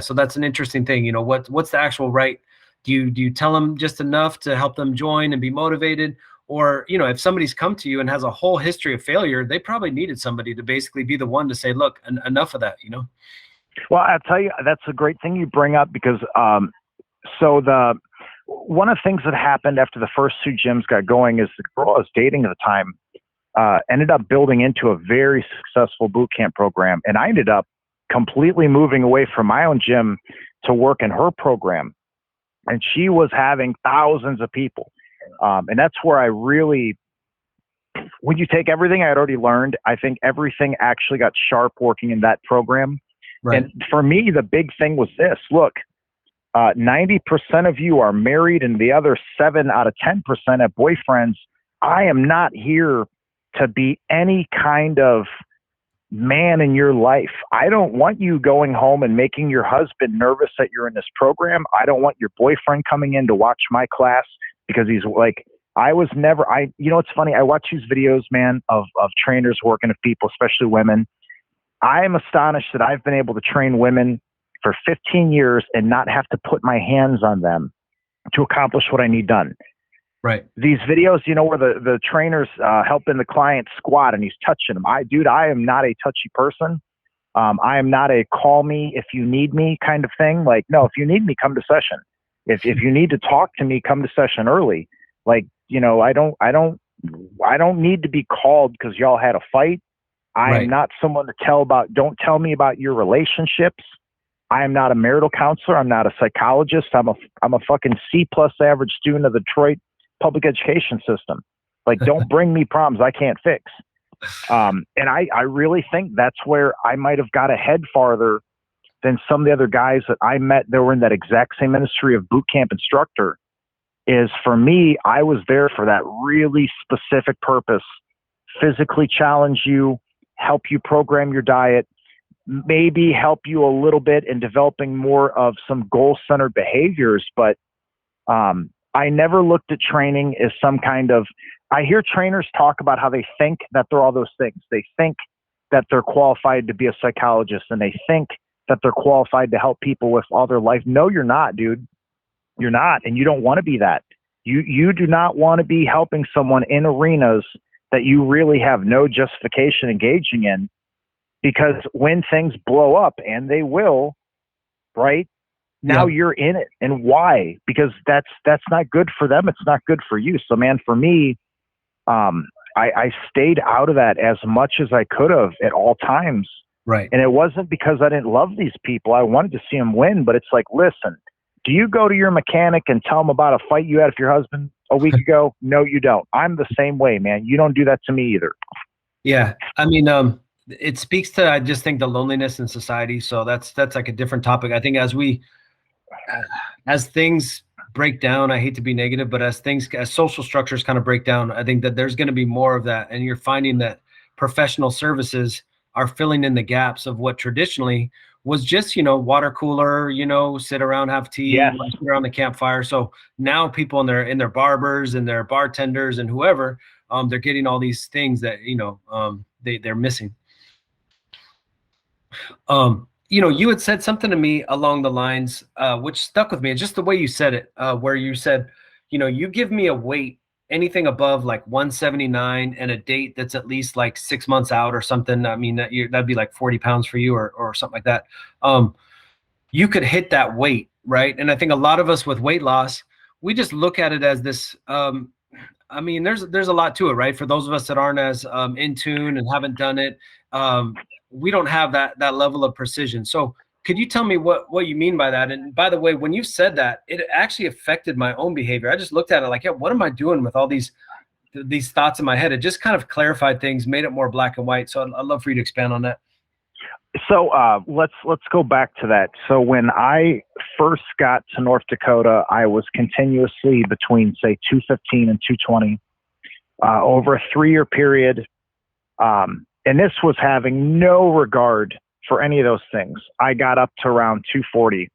so that's an interesting thing. What's the actual right? Do you tell them just enough to help them join and be motivated? Or, if somebody's come to you and has a whole history of failure, they probably needed somebody to basically be the one to say, look, enough of that, Well, I'll tell you, that's a great thing you bring up, because one of the things that happened after the first two gyms got going is the girl I was dating at the time ended up building into a very successful boot camp program. And I ended up completely moving away from my own gym to work in her program. And she was having thousands of people. And that's where I really, when you take everything I had already learned, I think everything actually got sharp working in that program. Right. And for me, the big thing was this: look, 90% of you are married and the other 7 out of 10% have boyfriends. I am not here to be any kind of man in your life. I don't want you going home and making your husband nervous that you're in this program. I don't want your boyfriend coming in to watch my class because he's like, I was never, you know, it's funny. I watch these videos, man, of trainers working with people, especially women. I am astonished that I've been able to train women for 15 years and not have to put my hands on them to accomplish what I need done. Right. These videos, you know, where the trainer's helping the client squat and he's touching them. I am not a touchy person. I am not a call me if you need me kind of thing. Like, no, if you need me, come to session. If you need to talk to me, come to session early. Like, you know, I don't need to be called because y'all had a fight. I am not someone to don't tell me about your relationships. I am not a marital counselor. I'm not a psychologist. I'm a fucking C+ average student of the Detroit public education system. Like, don't bring me problems I can't fix. And I really think that's where I might have got ahead farther than some of the other guys that I met that were in that exact same industry of boot camp instructor. Is for me, I was there for that really specific purpose: physically challenge you, help you program your diet, maybe help you a little bit in developing more of some goal-centered behaviors. But I never looked at training as some kind of, I hear trainers talk about how they think that they're all those things. They think that they're qualified to be a psychologist, and they think that they're qualified to help people with all their life. No, you're not, dude. You're not, and you don't want to be that. You do not want to be helping someone in arenas that you really have no justification engaging in, because when things blow up, and they will, right? Now you're in it. And why? Because that's not good for them. It's not good for you. So, man, for me, I stayed out of that as much as I could have at all times. Right. And it wasn't because I didn't love these people. I wanted to see them win, but it's like, listen, do you go to your mechanic and tell him about a fight you had with your husband a week ago? No, you don't. I'm the same way, man. You don't do that to me either. Yeah. I mean, it speaks to, I just think, the loneliness in society. So that's like a different topic. I think as things break down, I hate to be negative, but as social structures kind of break down, I think that there's going to be more of that. And you're finding that professional services are filling in the gaps of what traditionally was just, water cooler, sit around, have tea, sit around the campfire. So now people in their barbers and their bartenders and whoever, they're getting all these things that, they're missing. You had said something to me along the lines, which stuck with me. It's just the way you said it, where you said, you give me a weight, anything above like 179 and a date that's at least like 6 months out or something. I mean, that'd be like 40 pounds for you or something like that. You could hit that weight, right? And I think a lot of us with weight loss, we just look at it as this, I mean, there's a lot to it, right? For those of us that aren't as in tune and haven't done it, we don't have that level of precision. So could you tell me what you mean by that? And by the way, when you said that, it actually affected my own behavior. I just looked at it like, yeah, what am I doing with all these thoughts in my head? It just kind of clarified things, made it more black and white. So I'd love for you to expand on that. So let's go back to that. So when I first got to North Dakota, I was continuously between, say, 215 and 220 over a 3-year period. And this was having no regard for any of those things. I got up to around 240.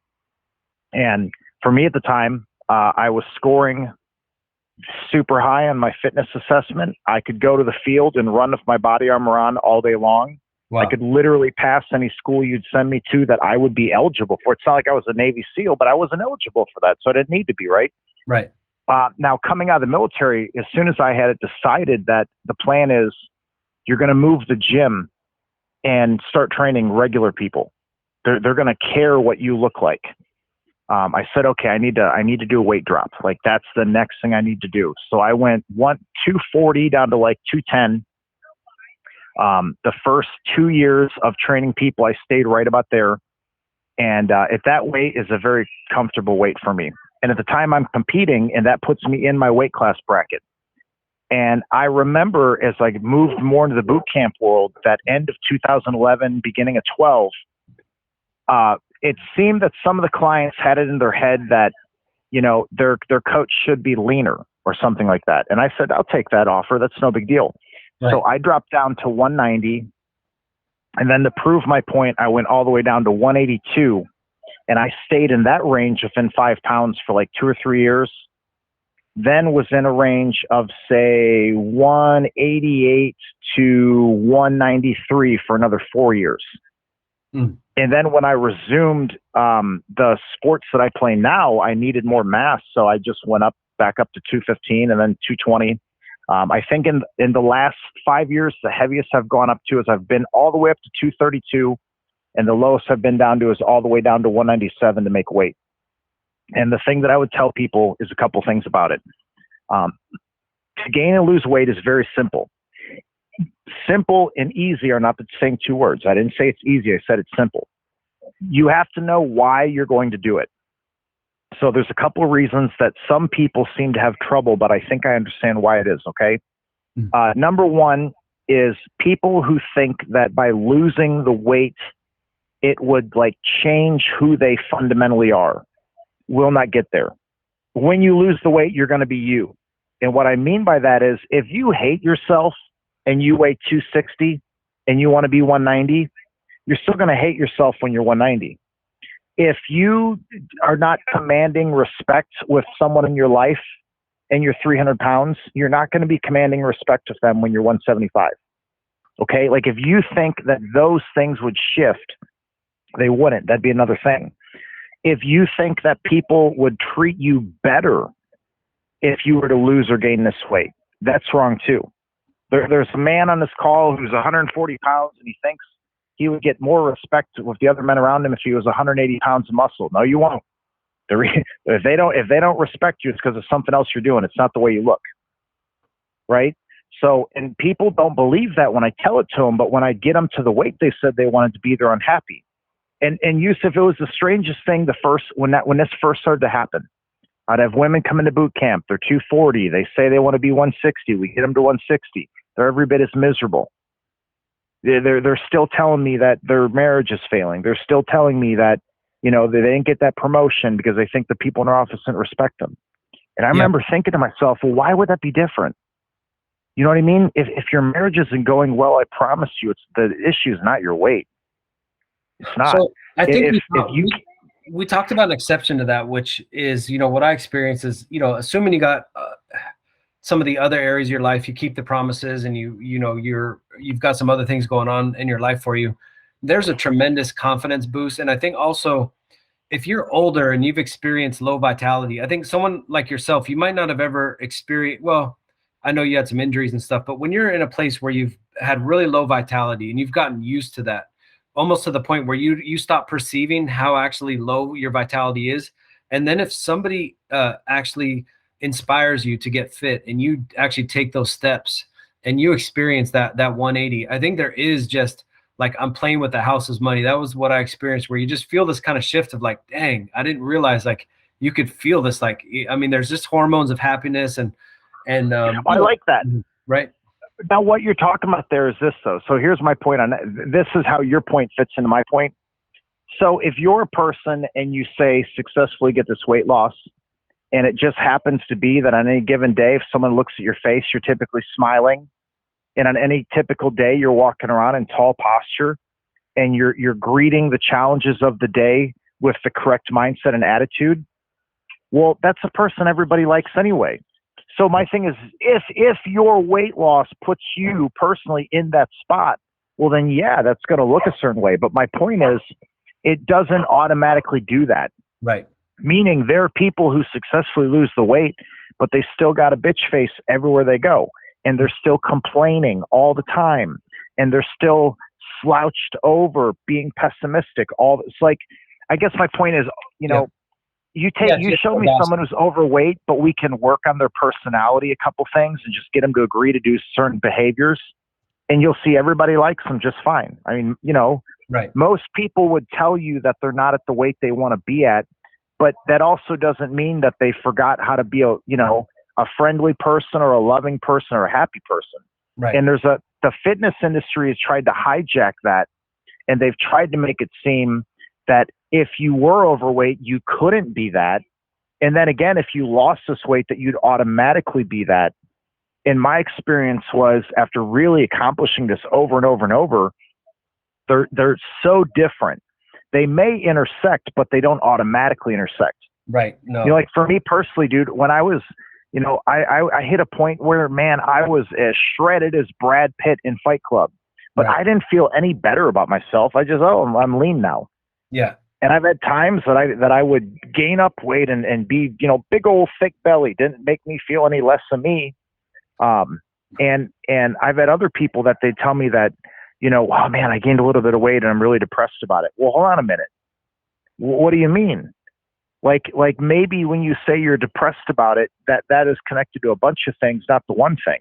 And for me at the time, I was scoring super high on my fitness assessment. I could go to the field and run with my body armor on all day long. Wow. I could literally pass any school you'd send me to that I would be eligible for. It's not like I was a Navy SEAL, but I wasn't eligible for that. So I didn't need to be, right? Right. Now, coming out of the military, as soon as I had it decided that the plan is you're going to move the gym and start training regular people. They're going to care what you look like. I said, okay, I need to do a weight drop. Like, that's the next thing I need to do. So I went 240 down to like 210. The first 2 years of training people, I stayed right about there. And at that weight is a very comfortable weight for me. And at the time I'm competing, and that puts me in my weight class bracket. And I remember as I moved more into the boot camp world, that end of 2011, beginning of 12, it seemed that some of the clients had it in their head that, their coach should be leaner or something like that. And I said, I'll take that offer. That's no big deal. Right. So I dropped down to 190. And then to prove my point, I went all the way down to 182. And I stayed in that range within 5 pounds for like 2 or 3 years. then was in a range of, say, 188 to 193 for another 4 years. Mm. And then when I resumed the sports that I play now, I needed more mass. So I just went back up to 215 and then 220. I think in the last 5 years, the heaviest I've gone up to is I've been all the way up to 232, and the lowest I've been down to is all the way down to 197 to make weight. And the thing that I would tell people is a couple things about it. To gain and lose weight is very simple. Simple and easy are not the same two words. I didn't say it's easy. I said it's simple. You have to know why you're going to do it. So there's a couple of reasons that some people seem to have trouble, but I think I understand why it is, okay? Number one is people who think that by losing the weight, it would like change who they fundamentally are. Will not get there. When you lose the weight, you're going to be you. And what I mean by that is if you hate yourself and you weigh 260 and you want to be 190, you're still going to hate yourself when you're 190. If you are not commanding respect with someone in your life and you're 300 pounds, you're not going to be commanding respect with them when you're 175. Okay? Like if you think that those things would shift, they wouldn't. That'd be another thing. If you think that people would treat you better if you were to lose or gain this weight, that's wrong too. There's a man on this call who's 140 pounds and he thinks he would get more respect with the other men around him if he was 180 pounds of muscle. No, you won't. If they don't respect you, it's because of something else you're doing. It's not the way you look, right? So, and people don't believe that when I tell it to them, but when I get them to the weight they said they wanted to be, they're unhappy. And Yusuf, it was the strangest thing when this first started to happen. I'd have women come into boot camp. They're 240. They say they want to be 160. We get them to 160. They're every bit as miserable. They're still telling me that their marriage is failing. They're still telling me that, they didn't get that promotion because they think the people in their office didn't respect them. And I remember thinking to myself, well, why would that be different? You know what I mean? If your marriage isn't going well, I promise you, the issue is not your weight. It's not. So I think we talked about an exception to that, which is, what I experience is, assuming you got some of the other areas of your life, you keep the promises and you've got some other things going on in your life for you. There's a tremendous confidence boost. And I think also if you're older and you've experienced low vitality, I think someone like yourself, you might not have ever experienced, well, I know you had some injuries and stuff, but when you're in a place where you've had really low vitality and you've gotten used to that, almost to the point where you stop perceiving how actually low your vitality is. And then if somebody actually inspires you to get fit and you actually take those steps and you experience that 180, I think there is just like, I'm playing with the house's money. That was what I experienced, where you just feel this kind of shift of like, dang, I didn't realize like you could feel this. Like, I mean, there's just hormones of happiness and I like that. Right. Now, what you're talking about there is this, though. So here's my point on that. This is how your point fits into my point. So if you're a person and you say successfully get this weight loss, and it just happens to be that on any given day, if someone looks at your face, you're typically smiling. And on any typical day, you're walking around in tall posture and you're greeting the challenges of the day with the correct mindset and attitude. Well, that's a person everybody likes anyway. So my thing is, if your weight loss puts you personally in that spot, well, then, yeah, that's going to look a certain way. But my point is, it doesn't automatically do that. Right. Meaning there are people who successfully lose the weight, but they still got a bitch face everywhere they go. And they're still complaining all the time. And they're still slouched over, being pessimistic. It's like, I guess my point is, you show me someone who's overweight, but we can work on their personality, a couple things, and just get them to agree to do certain behaviors. And you'll see everybody likes them just fine. I mean, right. Most people would tell you that they're not at the weight they want to be at, but that also doesn't mean that they forgot how to be a friendly person or a loving person or a happy person. Right. And the fitness industry has tried to hijack that, and they've tried to make it seem that if you were overweight, you couldn't be that. And then again, if you lost this weight, that you'd automatically be that. And my experience was, after really accomplishing this over and over and over, they're so different. They may intersect, but they don't automatically intersect. Right. No. Like for me personally, dude, when I was I hit a point where, man, I was as shredded as Brad Pitt in Fight Club, but Right. I didn't feel any better about myself. I just, I'm lean now. Yeah. And I've had times that I would gain up weight and be, big old thick belly. Didn't make me feel any less of me. And I've had other people that they tell me that, oh man, I gained a little bit of weight and I'm really depressed about it. Well, hold on a minute. What do you mean? Like maybe when you say you're depressed about it, that is connected to a bunch of things, not the one thing.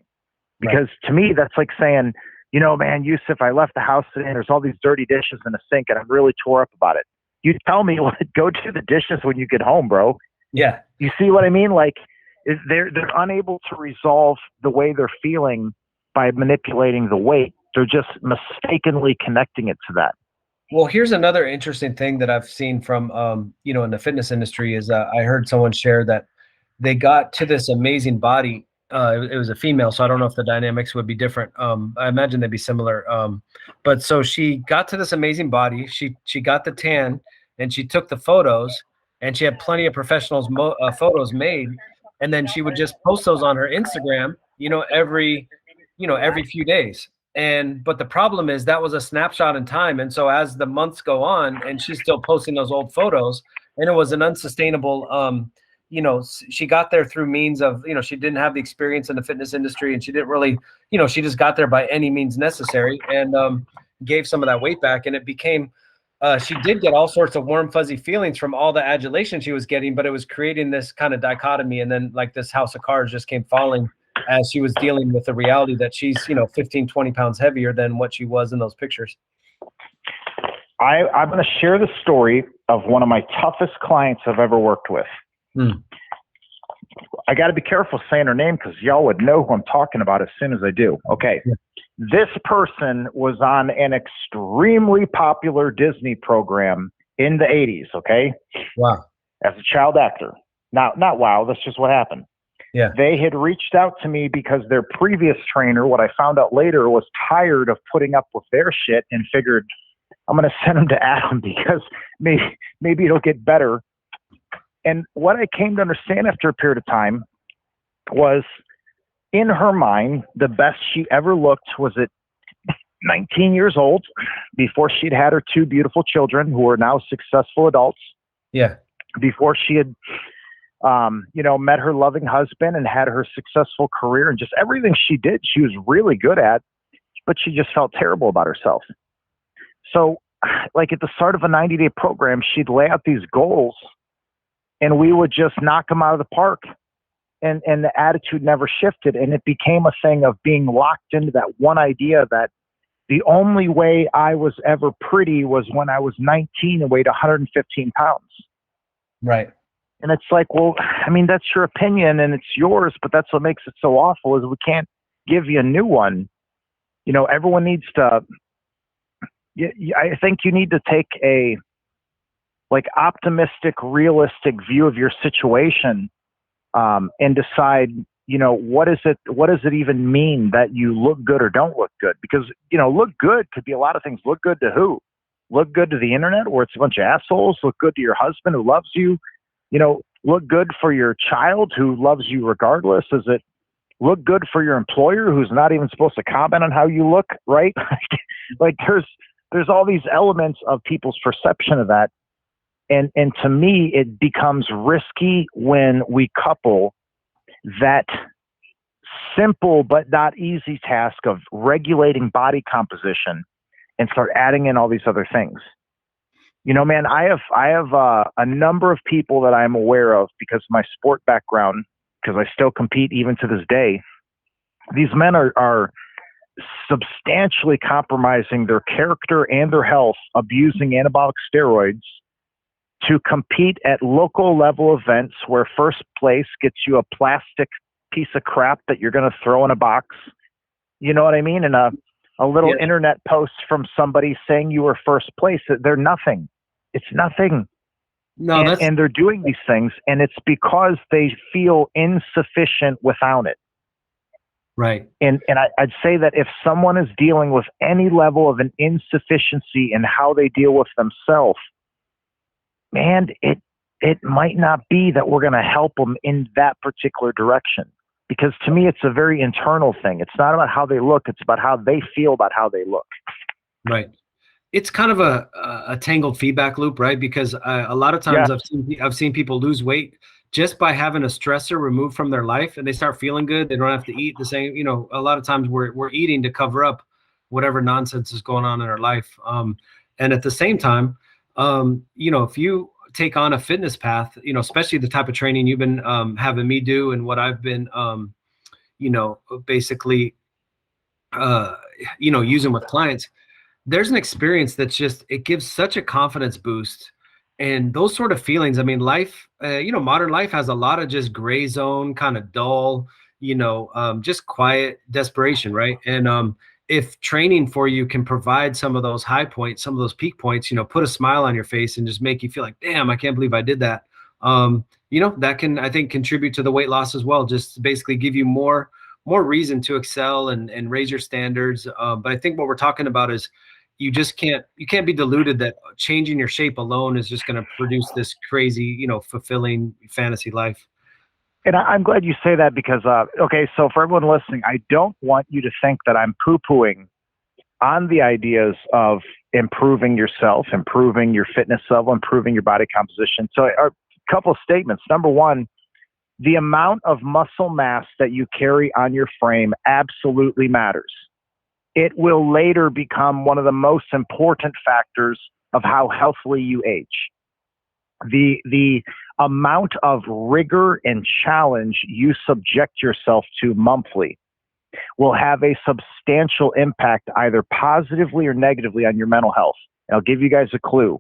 Because to me, that's like saying, man, Yusuf, I left the house today and there's all these dirty dishes in the sink and I'm really tore up about it. You tell me, go do the dishes when you get home, bro. Yeah. You see what I mean? Like they're unable to resolve the way they're feeling by manipulating the weight. They're just mistakenly connecting it to that. Well, here's another interesting thing that I've seen from, in the fitness industry is I heard someone share that they got to this amazing body. It was a female, so I don't know if the dynamics would be different. I imagine they'd be similar. But so she got to this amazing body. She got the tan, and she took the photos, and she had plenty of professionals photos made, and then she would just post those on her Instagram, every few days. But the problem is that was a snapshot in time. And so as the months go on and she's still posting those old photos, and it was an unsustainable, she got there through means of, she didn't have the experience in the fitness industry, and she didn't really, she just got there by any means necessary, and gave some of that weight back. And it became, she did get all sorts of warm, fuzzy feelings from all the adulation she was getting, but it was creating this kind of dichotomy. And then like this house of cards just came falling as she was dealing with the reality that she's, 15, 20 pounds heavier than what she was in those pictures. I'm going to share the story of one of my toughest clients I've ever worked with. I got to be careful saying her name because y'all would know who I'm talking about as soon as I do. Okay. Yeah. This person was on an extremely popular Disney program in the 80s. Okay. Wow. As a child actor. Not wow. That's just what happened. Yeah. They had reached out to me because their previous trainer, what I found out later, was tired of putting up with their shit and figured, I'm going to send him to Adam because maybe it'll get better. And what I came to understand after a period of time was, in her mind, the best she ever looked was at 19 years old, before she'd had her two beautiful children who are now successful adults. Yeah. Before she had met her loving husband and had her successful career, and just everything she did, she was really good at, but she just felt terrible about herself. So like at the start of a 90-day program, she'd lay out these goals and we would just knock them out of the park. And the attitude never shifted. And it became a thing of being locked into that one idea that the only way I was ever pretty was when I was 19 and weighed 115 pounds. Right. And it's like, well, I mean, that's your opinion and it's yours, but that's what makes it so awful is we can't give you a new one. Everyone needs to, I think you need to take a optimistic, realistic view of your situation, and decide, what does it even mean that you look good or don't look good? Because, look good could be a lot of things. Look good to who? Look good to the internet where it's a bunch of assholes? Look good to your husband who loves you? Look good for your child who loves you regardless? Is it look good for your employer who's not even supposed to comment on how you look, right? Like there's all these elements of people's perception of that. And to me, it becomes risky when we couple that simple but not easy task of regulating body composition and start adding in all these other things. Man, I have a number of people that I'm aware of because of my sport background, because I still compete even to this day. These men are substantially compromising their character and their health, abusing anabolic steroids to compete at local level events where first place gets you a plastic piece of crap that you're going to throw in a box. You know what I mean? And a little internet post from somebody saying you were first place. They're nothing. It's nothing. No, and they're doing these things, and it's because they feel insufficient without it. Right. And I'd say that if someone is dealing with any level of an insufficiency in how they deal with themselves, man, it might not be that we're going to help them in that particular direction. Because to me, it's a very internal thing. It's not about how they look. It's about how they feel about how they look. Right. It's kind of a tangled feedback loop, right? Because a lot of times I've seen people lose weight just by having a stressor removed from their life, and they start feeling good. They don't have to eat the same. You know, a lot of times we're eating to cover up whatever nonsense is going on in our life. And at the same time, you know, if you take on a fitness path, you know, especially the type of training you've been having me do, and what I've been, you know, basically, you know, using with clients, there's an experience that's just, it gives such a confidence boost. And those sort of feelings, I mean, life, you know, modern life has a lot of just gray zone, kind of dull, you know, just quiet desperation, right? And if training for you can provide some of those high points, some of those peak points, you know, put a smile on your face and just make you feel like, damn, I can't believe I did that. You know, that can, I think, contribute to the weight loss as well. Just basically give you more reason to excel and raise your standards. But I think what we're talking about is, you can't be deluded that changing your shape alone is just going to produce this crazy, you know, fulfilling fantasy life. And I'm glad you say that because, okay, so for everyone listening, I don't want you to think that I'm poo-pooing on the ideas of improving yourself, improving your fitness level, improving your body composition. So a couple of statements. Number one, the amount of muscle mass that you carry on your frame absolutely matters. It will later become one of the most important factors of how healthily you age. The amount of rigor and challenge you subject yourself to monthly will have a substantial impact, either positively or negatively, on your mental health. And I'll give you guys a clue.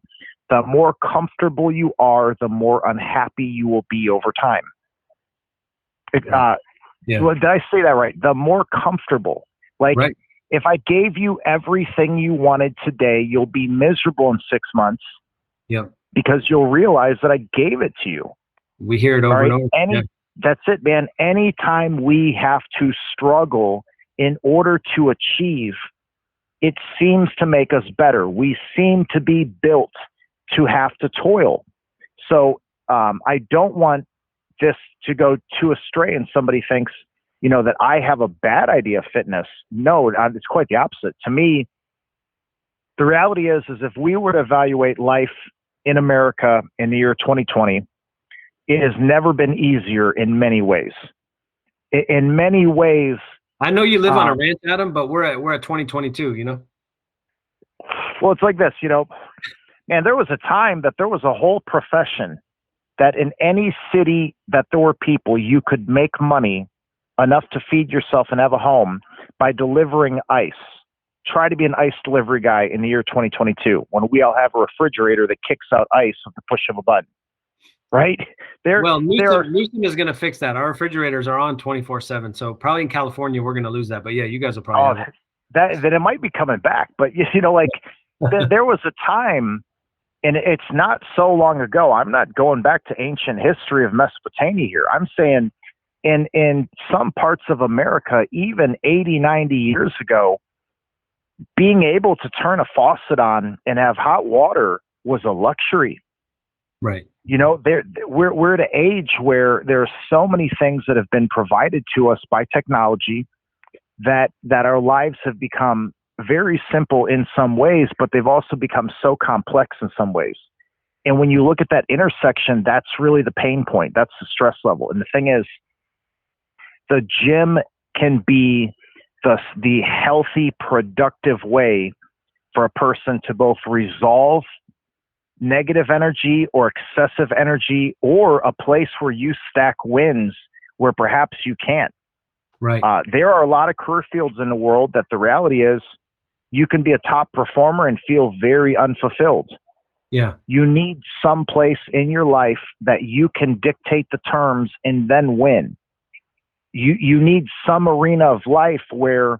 The more comfortable you are, the more unhappy you will be over time. Did I say that right? The more comfortable. Like, right. If I gave you everything you wanted today, you'll be miserable in 6 months. Yep. Because you'll realize that I gave it to you. We hear it over and over. That's it, man. Anytime we have to struggle in order to achieve, it seems to make us better. We seem to be built to have to toil. So I don't want this to go too astray and somebody thinks, you know, that I have a bad idea of fitness. No, it's quite the opposite. To me, the reality is if we were to evaluate life in America in the year 2020, it has never been easier in many ways. In many ways, I know you live on a ranch, Adam, but we're at 2022. You know. Well, it's like this, you know, and there was a time that there was a whole profession that in any city that there were people, you could make money enough to feed yourself and have a home by delivering ice. Try to be an ice delivery guy in the year 2022 when we all have a refrigerator that kicks out ice with the push of a button, right? Newsom is going to fix that. Our refrigerators are on 24/7, so probably in California we're going to lose that. But yeah, you guys will probably have that it might be coming back. But you know, like there was a time, and it's not so long ago. I'm not going back to ancient history of Mesopotamia here. I'm saying in some parts of America, even 80, 90 years ago, being able to turn a faucet on and have hot water was a luxury. Right. You know, we're at an age where there are so many things that have been provided to us by technology that our lives have become very simple in some ways, but they've also become so complex in some ways. And when you look at that intersection, that's really the pain point. That's the stress level. And the thing is, the gym can be the healthy, productive way for a person to both resolve negative energy or excessive energy, or a place where you stack wins where perhaps you can't. Right. There are a lot of career fields in the world that the reality is you can be a top performer and feel very unfulfilled. Yeah. You need some place in your life that you can dictate the terms and then win. You need some arena of life where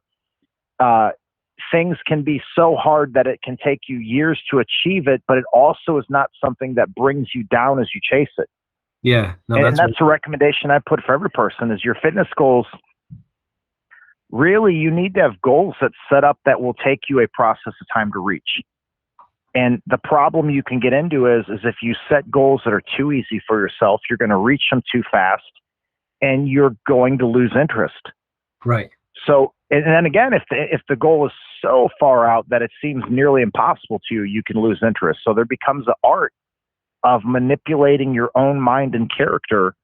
things can be so hard that it can take you years to achieve it, but it also is not something that brings you down as you chase it. Yeah. No, and that's a recommendation I put for every person is your fitness goals. Really, you need to have goals that set up that will take you a process of time to reach. And the problem you can get into is if you set goals that are too easy for yourself, you're going to reach them too fast and you're going to lose interest. Right. So, and then again, if the goal is so far out that it seems nearly impossible to you, you can lose interest. So there becomes an art of manipulating your own mind and character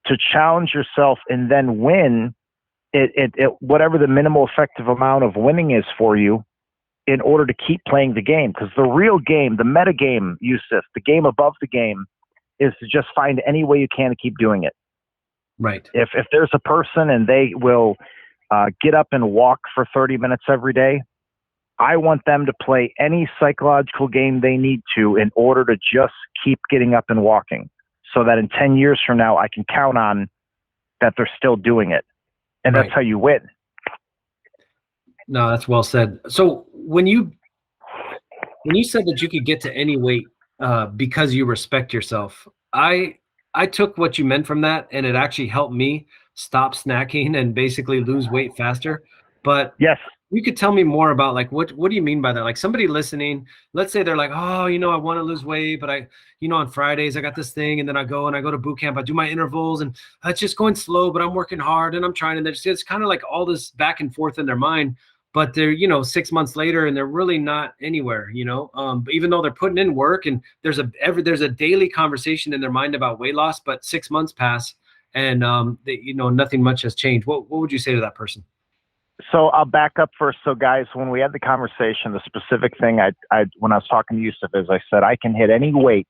to challenge yourself and then win whatever the minimal effective amount of winning is for you in order to keep playing the game. Because the real game, the meta game, Yusuf, the game above the game, is to just find any way you can to keep doing it. Right. If there's a person and they will get up and walk for 30 minutes every day, I want them to play any psychological game they need to in order to just keep getting up and walking, so that in 10 years from now, I can count on that they're still doing it. And Right. that's how you win. No, that's well said. So when you said that you could get to any weight because you respect yourself, I took what you meant from that, and it actually helped me stop snacking and basically lose weight faster. But yes, you could tell me more about, like, what do you mean by that? Like, somebody listening, let's say they're like, oh, I want to lose weight, but on Fridays I got this thing, and then I go to boot camp, I do my intervals, and it's just going slow, but I'm working hard and I'm trying, and it's kind of like all this back and forth in their mind. But they're, 6 months later and they're really not anywhere, even though they're putting in work, and there's a daily conversation in their mind about weight loss, but 6 months pass and nothing much has changed. What would you say to that person? So I'll back up first. So guys, when we had the conversation, the specific thing when I was talking to Yusuf is I said, I can hit any weight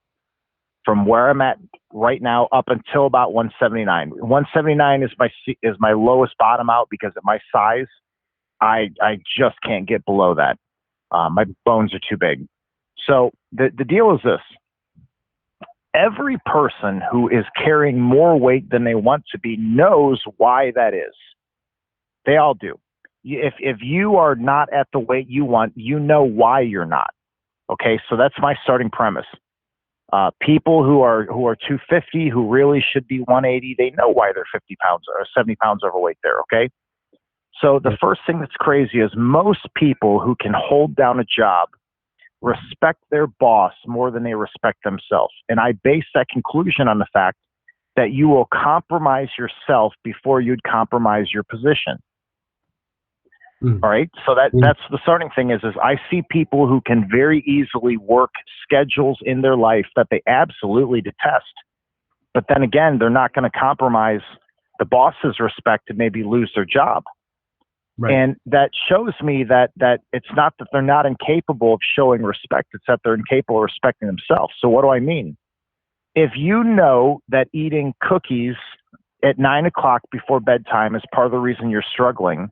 from where I'm at right now up until about 179. 179 is my lowest bottom out, because at my size, I just can't get below that. My bones are too big. So the deal is this: every person who is carrying more weight than they want to be knows why that is. They all do. If you are not at the weight you want, you know why you're not. Okay, so that's my starting premise. People who are 250, who really should be 180, they know why they're 50 pounds or 70 pounds overweight there. Okay. So the first thing that's crazy is most people who can hold down a job respect their boss more than they respect themselves. And I base that conclusion on the fact that you will compromise yourself before you'd compromise your position. All right. So that's the starting thing is I see people who can very easily work schedules in their life that they absolutely detest. But then again, they're not going to compromise the boss's respect to maybe lose their job. Right. And that shows me that it's not that they're not incapable of showing respect. It's that they're incapable of respecting themselves. So what do I mean? If you know that eating cookies at 9 o'clock before bedtime is part of the reason you're struggling,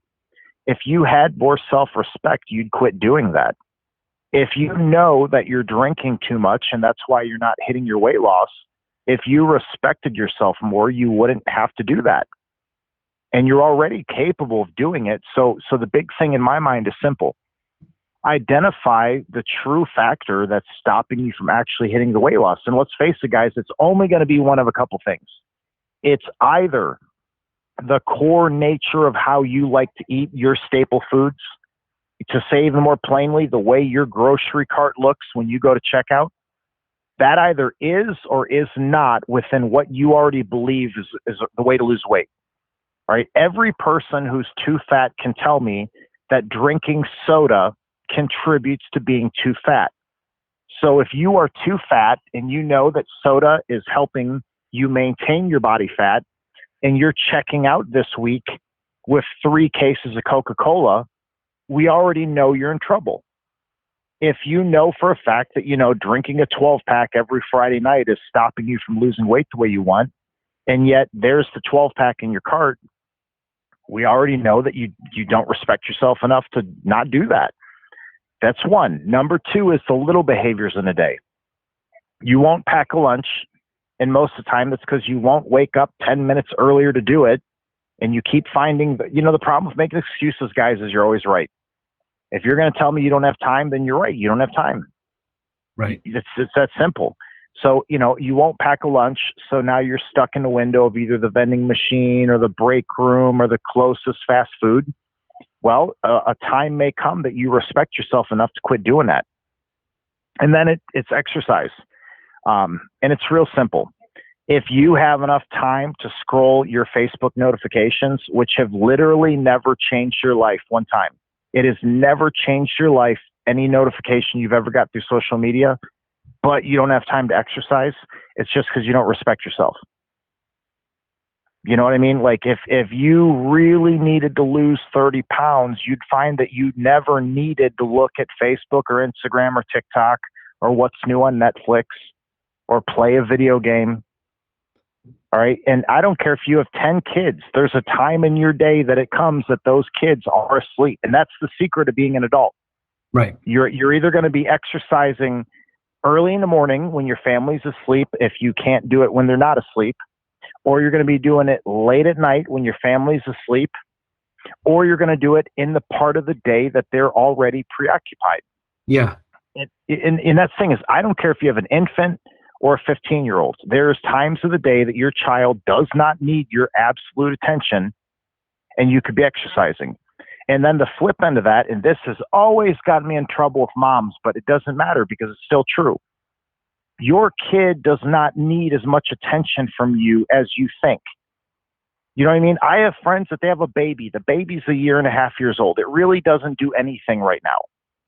if you had more self-respect, you'd quit doing that. If you know that you're drinking too much and that's why you're not hitting your weight loss, if you respected yourself more, you wouldn't have to do that. And you're already capable of doing it. So the big thing in my mind is simple. Identify the true factor that's stopping you from actually hitting the weight loss. And let's face it, guys, it's only going to be one of a couple things. It's either the core nature of how you like to eat your staple foods. To say even more plainly, the way your grocery cart looks when you go to checkout, that either is or is not within what you already believe is the way to lose weight. All right. Every person who's too fat can tell me that drinking soda contributes to being too fat. So if you are too fat and you know that soda is helping you maintain your body fat, and you're checking out this week with 3 cases of Coca-Cola, we already know you're in trouble. If you know for a fact that, drinking a 12-pack every Friday night is stopping you from losing weight the way you want, and yet there's the 12-pack in your cart, we already know that you don't respect yourself enough to not do that. That's one. Number 2 is the little behaviors in a day. You won't pack a lunch. And most of the time, that's because you won't wake up 10 minutes earlier to do it. And you keep finding, the problem with making excuses, guys, is you're always right. If you're going to tell me you don't have time, then you're right. You don't have time. Right. It's that simple. So, you won't pack a lunch. So now you're stuck in the window of either the vending machine or the break room or the closest fast food. Well, a time may come that you respect yourself enough to quit doing that. And then it's exercise. And it's real simple. If you have enough time to scroll your Facebook notifications, which have literally never changed your life one time, it has never changed your life, any notification you've ever got through social media, but you don't have time to exercise, it's just because you don't respect yourself. You know what I mean? Like if you really needed to lose 30 pounds, you'd find that you never needed to look at Facebook or Instagram or TikTok or what's new on Netflix or play a video game. All right. And I don't care if you have 10 kids, there's a time in your day that it comes that those kids are asleep. And that's the secret of being an adult. Right. You're either going to be exercising early in the morning when your family's asleep, if you can't do it when they're not asleep, or you're going to be doing it late at night when your family's asleep, or you're going to do it in the part of the day that they're already preoccupied. Yeah. And that thing is, I don't care if you have an infant or a 15-year-old. There's times of the day that your child does not need your absolute attention, and you could be exercising. And then the flip end of that, and this has always gotten me in trouble with moms, but it doesn't matter because it's still true. Your kid does not need as much attention from you as you think. You know what I mean? I have friends that they have a baby. The baby's 1.5 years old. It really doesn't do anything right now.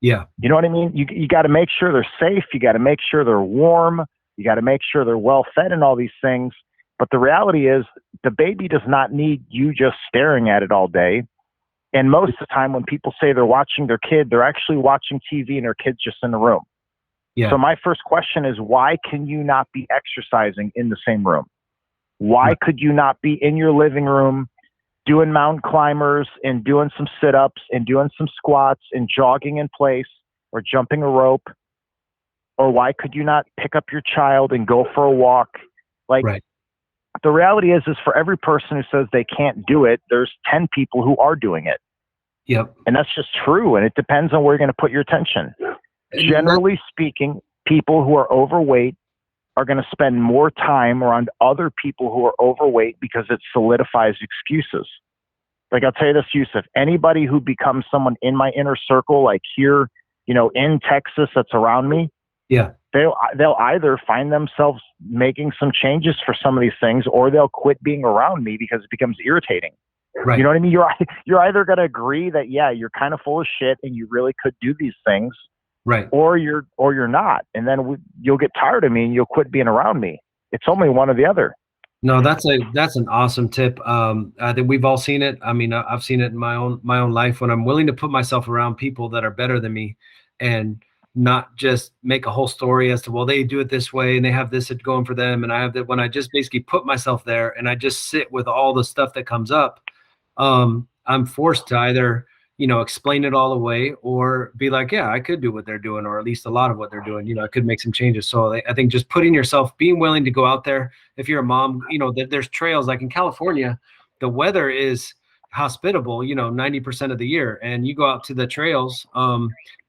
Yeah. You know what I mean? You got to make sure they're safe. You got to make sure they're warm. You got to make sure they're well fed and all these things. But the reality is the baby does not need you just staring at it all day. And most of the time when people say they're watching their kid, they're actually watching TV and their kid's just in the room. Yeah. So my first question is, why can you not be exercising in the same room? Why could you not be in your living room doing mountain climbers and doing some sit-ups and doing some squats and jogging in place or jumping a rope? Or why could you not pick up your child and go for a walk? Like, right. The reality is for every person who says they can't do it, there's 10 people who are doing it. Yep. And that's just true. And it depends on where you're going to put your attention. Generally speaking, people who are overweight are going to spend more time around other people who are overweight because it solidifies excuses. Like, I'll tell you this, Yusuf, anybody who becomes someone in my inner circle, like here, in Texas, that's around me, yeah, they'll either find themselves making some changes for some of these things, or they'll quit being around me because it becomes irritating. Right. You know what I mean? You're either going to agree that, yeah, you're kind of full of shit and you really could do these things. Right. Or you're not. And then you'll get tired of me and you'll quit being around me. It's only one or the other. No, that's an awesome tip. I think we've all seen it. I mean, I've seen it in my own life when I'm willing to put myself around people that are better than me and not just make a whole story as to, well, they do it this way and they have this going for them. And I have that. When I just basically put myself there and I just sit with all the stuff that comes up, I'm forced to either, explain it all away or be like, yeah, I could do what they're doing, or at least a lot of what they're doing. I could make some changes. So I think just putting yourself, being willing to go out there. If you're a mom, there's trails like in California, the weather is hospitable, 90% of the year. And you go out to the trails,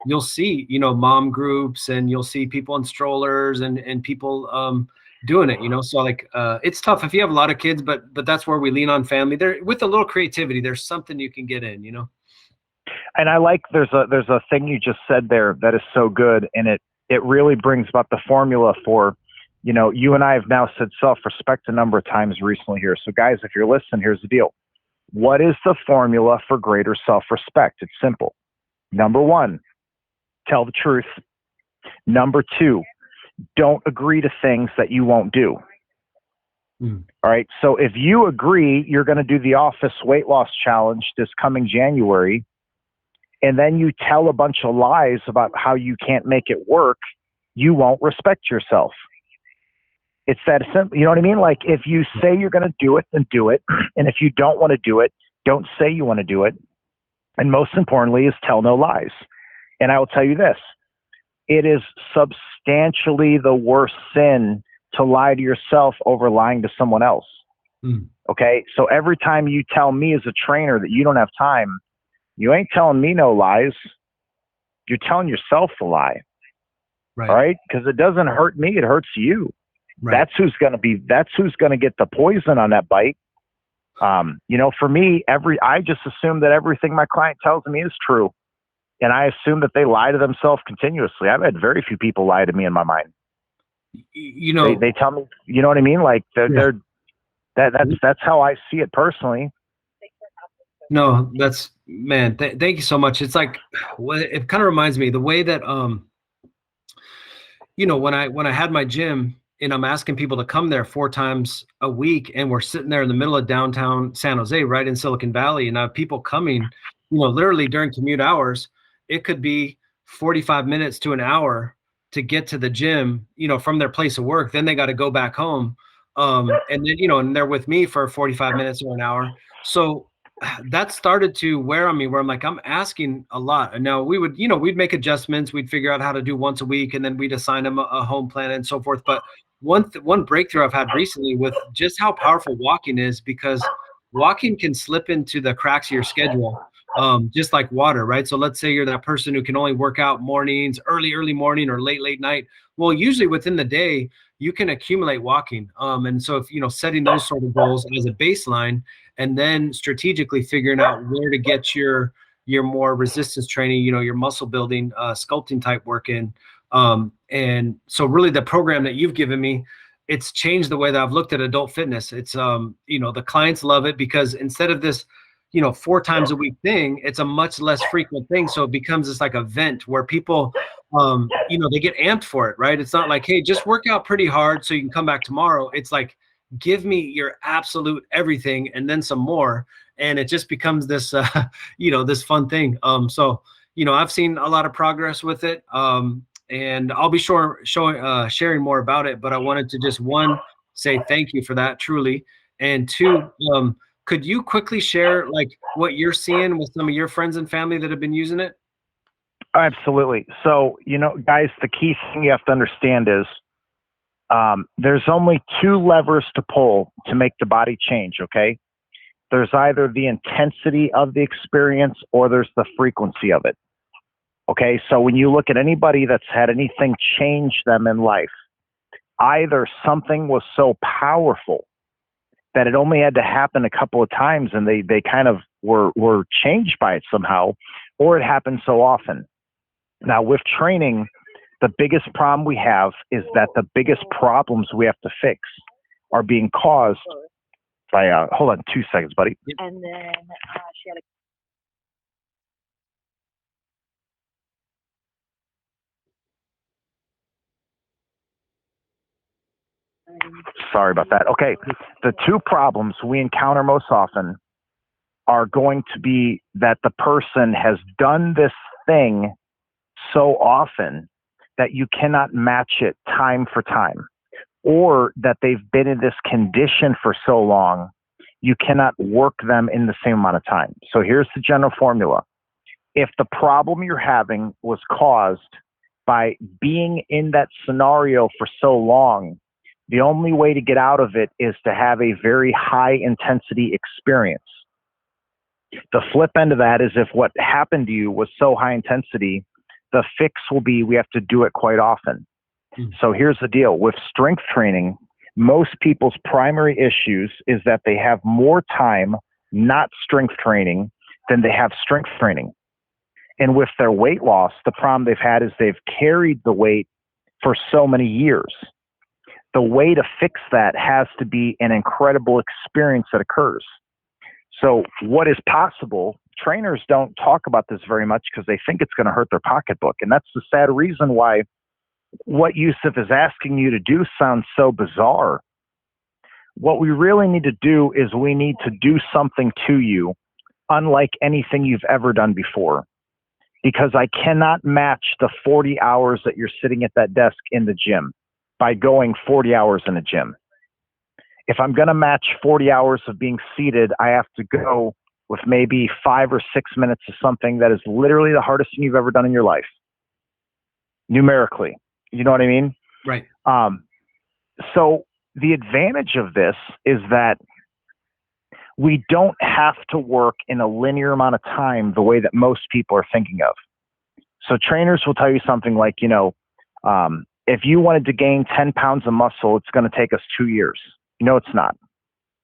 you'll see, mom groups, and you'll see people in strollers and people, doing it, so like, it's tough if you have a lot of kids, but that's where we lean on family there with a little creativity. There's something you can get in, And I like, there's a thing you just said there that is so good. And it really brings about the formula for, you and I have now said self-respect a number of times recently here. So guys, if you're listening, here's the deal. What is the formula for greater self-respect? It's simple. Number 1, tell the truth. Number 2, don't agree to things that you won't do. All right. So if you agree you're going to do the office weight loss challenge this coming January, and then you tell a bunch of lies about how you can't make it work, you won't respect yourself. It's that simple. You know what I mean? Like, if you say you're going to do it, then do it. And if you don't want to do it, don't say you want to do it. And most importantly is tell no lies. And I will tell you this, it is substantially the worst sin to lie to yourself over lying to someone else. Okay. So every time you tell me as a trainer that you don't have time, you ain't telling me no lies. You're telling yourself a lie. Right. All right. Because it doesn't hurt me. It hurts you. Right. That's who's going to get the poison on that bite. For me, I just assume that everything my client tells me is true. And I assume that they lie to themselves continuously. I've had very few people lie to me in my mind. You know, they tell me, you know what I mean? Like that's how I see it personally. no, that's, man, thank you so much. It's like, it kind of reminds me the way that, you know, when I had my gym and I'm asking people to come there 4 times a week, and we're sitting there in the middle of downtown San Jose, right in Silicon Valley, and I have people coming, you know, literally during commute hours. It could be 45 minutes to an hour to get to the gym, you know, from their place of work. Then they got to go back home. And then, you know, and they're with me for 45 minutes or an hour. So that started to wear on me, where I'm like, I'm asking a lot. And now we would, you know, we'd make adjustments. We'd figure out how to do once a week, and then we'd assign them a home plan and so forth. But one breakthrough I've had recently with just how powerful walking is, because walking can slip into the cracks of your schedule, just like water, right? So let's say you're that person who can only work out mornings, early morning, or late night. Well, usually within the day, you can accumulate walking. And so if, you know, setting those sort of goals as a baseline, and then strategically figuring out where to get your more resistance training, you know, your muscle building, sculpting type work in. And so really the program that you've given me, it's changed the way that I've looked at adult fitness. It's, you know, the clients love it, because instead of this, you know, 4 times a week thing, it's a much less frequent thing. So it becomes this like event where people, you know, they get amped for it, right? It's not like, hey, just work out pretty hard so you can come back tomorrow. It's like, give me your absolute everything and then some more. And it just becomes this, you know, this fun thing. So, you know, I've seen a lot of progress with it. And I'll be sharing more about it, but I wanted to just, one, say thank you for that, truly. And 2, could you quickly share like what you're seeing with some of your friends and family that have been using it? Absolutely. So, you know, guys, the key thing you have to understand is, there's only 2 levers to pull to make the body change. Okay. There's either the intensity of the experience, or there's the frequency of it. Okay. So when you look at anybody that's had anything change them in life, either something was so powerful that it only had to happen a couple of times and they kind of were changed by it somehow, or it happened so often. Now with training, the biggest problem we have is that the biggest problems we have to fix are being caused by, hold on 2 seconds, buddy. And then she had Sorry about that. Okay. The 2 problems we encounter most often are going to be that the person has done this thing so often that you cannot match it time for time, or that they've been in this condition for so long, you cannot work them in the same amount of time. So here's the general formula. If the problem you're having was caused by being in that scenario for so long, the only way to get out of it is to have a very high intensity experience. The flip end of that is, if what happened to you was so high intensity, the fix will be we have to do it quite often. So here's the deal. With strength training, most people's primary issues is that they have more time not strength training than they have strength training. And with their weight loss, the problem they've had is they've carried the weight for so many years. The way to fix that has to be an incredible experience that occurs. So what is possible, trainers don't talk about this very much because they think it's going to hurt their pocketbook. And that's the sad reason why what Yusuf is asking you to do sounds so bizarre. What we really need to do is we need to do something to you unlike anything you've ever done before. Because I cannot match the 40 hours that you're sitting at that desk in the gym by going 40 hours in a gym. If I'm going to match 40 hours of being seated, I have to go with maybe 5 or 6 minutes of something that is literally the hardest thing you've ever done in your life. Numerically. You know what I mean? Right. So the advantage of this is that we don't have to work in a linear amount of time the way that most people are thinking of. So trainers will tell you something like, you know, if you wanted to gain 10 pounds of muscle, it's going to take us 2 years. No, it's not.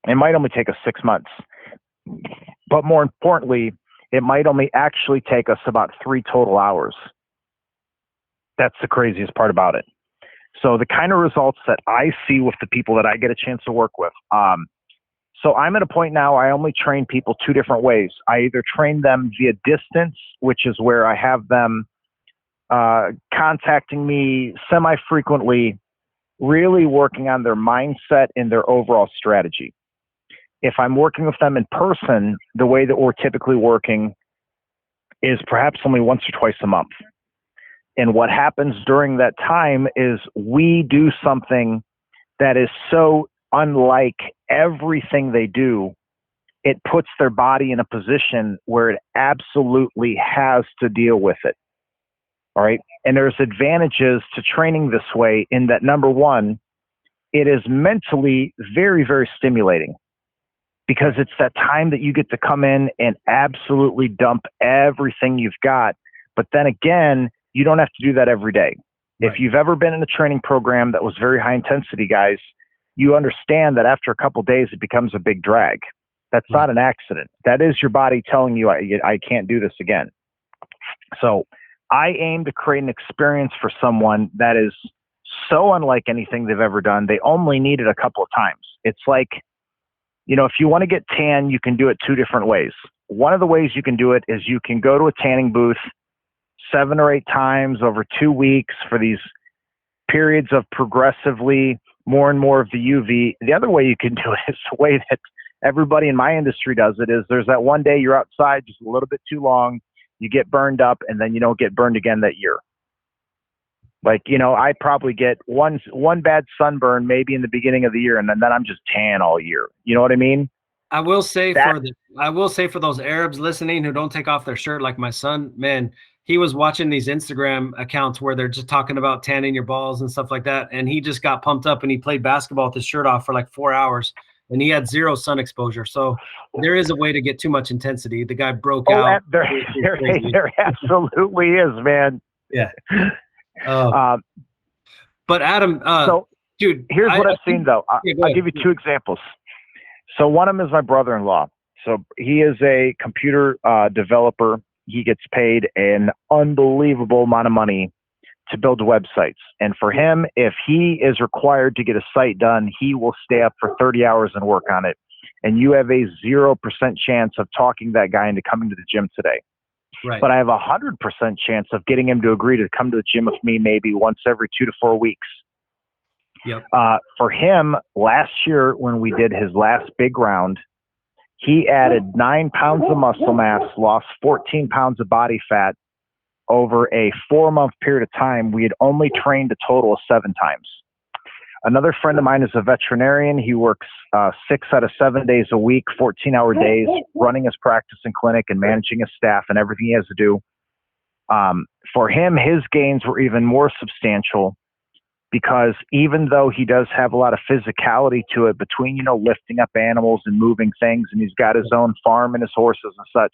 It might only take us 6 months. But more importantly, it might only actually take us about 3 total hours. That's the craziest part about it. So the kind of results that I see with the people that I get a chance to work with. So I'm at a point now, I only train people 2 different ways. I either train them via distance, which is where I have them contacting me semi-frequently, really working on their mindset and their overall strategy. If I'm working with them in person, the way that we're typically working is perhaps only once or twice a month. And what happens during that time is we do something that is so unlike everything they do, it puts their body in a position where it absolutely has to deal with it. All right. And there's advantages to training this way in that, number one, it is mentally very, very stimulating because it's that time that you get to come in and absolutely dump everything you've got. But then again, you don't have to do that every day. Right. If you've ever been in a training program that was very high intensity, guys, you understand that after a couple of days, it becomes a big drag. That's not an accident. That is your body telling you, I can't do this again. So I aim to create an experience for someone that is so unlike anything they've ever done. They only need it a couple of times. It's like, if you want to get tan, you can do it 2 different ways. One of the ways you can do it is you can go to a tanning booth 7 or 8 times over 2 weeks for these periods of progressively more and more of the UV. The other way you can do it is the way that everybody in my industry does it is there's that one day you're outside just a little bit too long, you get burned up, and then you don't get burned again that year. Like, I probably get one bad sunburn maybe in the beginning of the year, and then I'm just tan all year. You know what I mean? I will say for those Arabs listening who don't take off their shirt, like my son, man, he was watching these Instagram accounts where they're just talking about tanning your balls and stuff like that. And he just got pumped up and he played basketball with his shirt off for like 4 hours and he had 0 sun exposure. So there is a way to get too much intensity. The guy broke out. There absolutely is, man. Yeah. But Adam, dude, here's what I've seen though. I'll give you 2 examples. So one of them is my brother-in-law. So he is a computer developer. He gets paid an unbelievable amount of money to build websites. And for him, if he is required to get a site done, he will stay up for 30 hours and work on it. And you have a 0% chance of talking that guy into coming to the gym today. Right. But I have a 100% chance of getting him to agree to come to the gym with me maybe once every 2 to 4 weeks. Yep. For him, last year when we did his last big round, he added 9 pounds of muscle mass, lost 14 pounds of body fat over a 4-month period of time. We had only trained a total of 7 times. Another friend of mine is a veterinarian. He works 6 out of 7 days a week, 14-hour days, running his practice and clinic and managing his staff and everything he has to do. For him, his gains were even more substantial because even though he does have a lot of physicality to it between, lifting up animals and moving things, and he's got his own farm and his horses and such,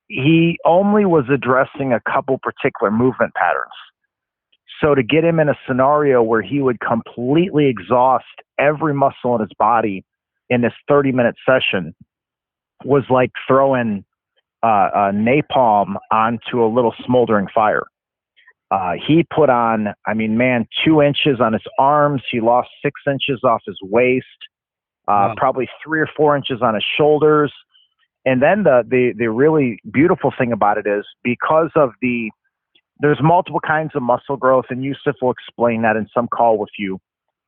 he only was addressing a couple particular movement patterns. So to get him in a scenario where he would completely exhaust every muscle in his body in this 30-minute session was like throwing napalm onto a little smoldering fire. He put on, 2 inches on his arms. He lost 6 inches off his waist, probably 3 or 4 inches on his shoulders. And then the really beautiful thing about it is because of there's multiple kinds of muscle growth, and Yusuf will explain that in some call with you.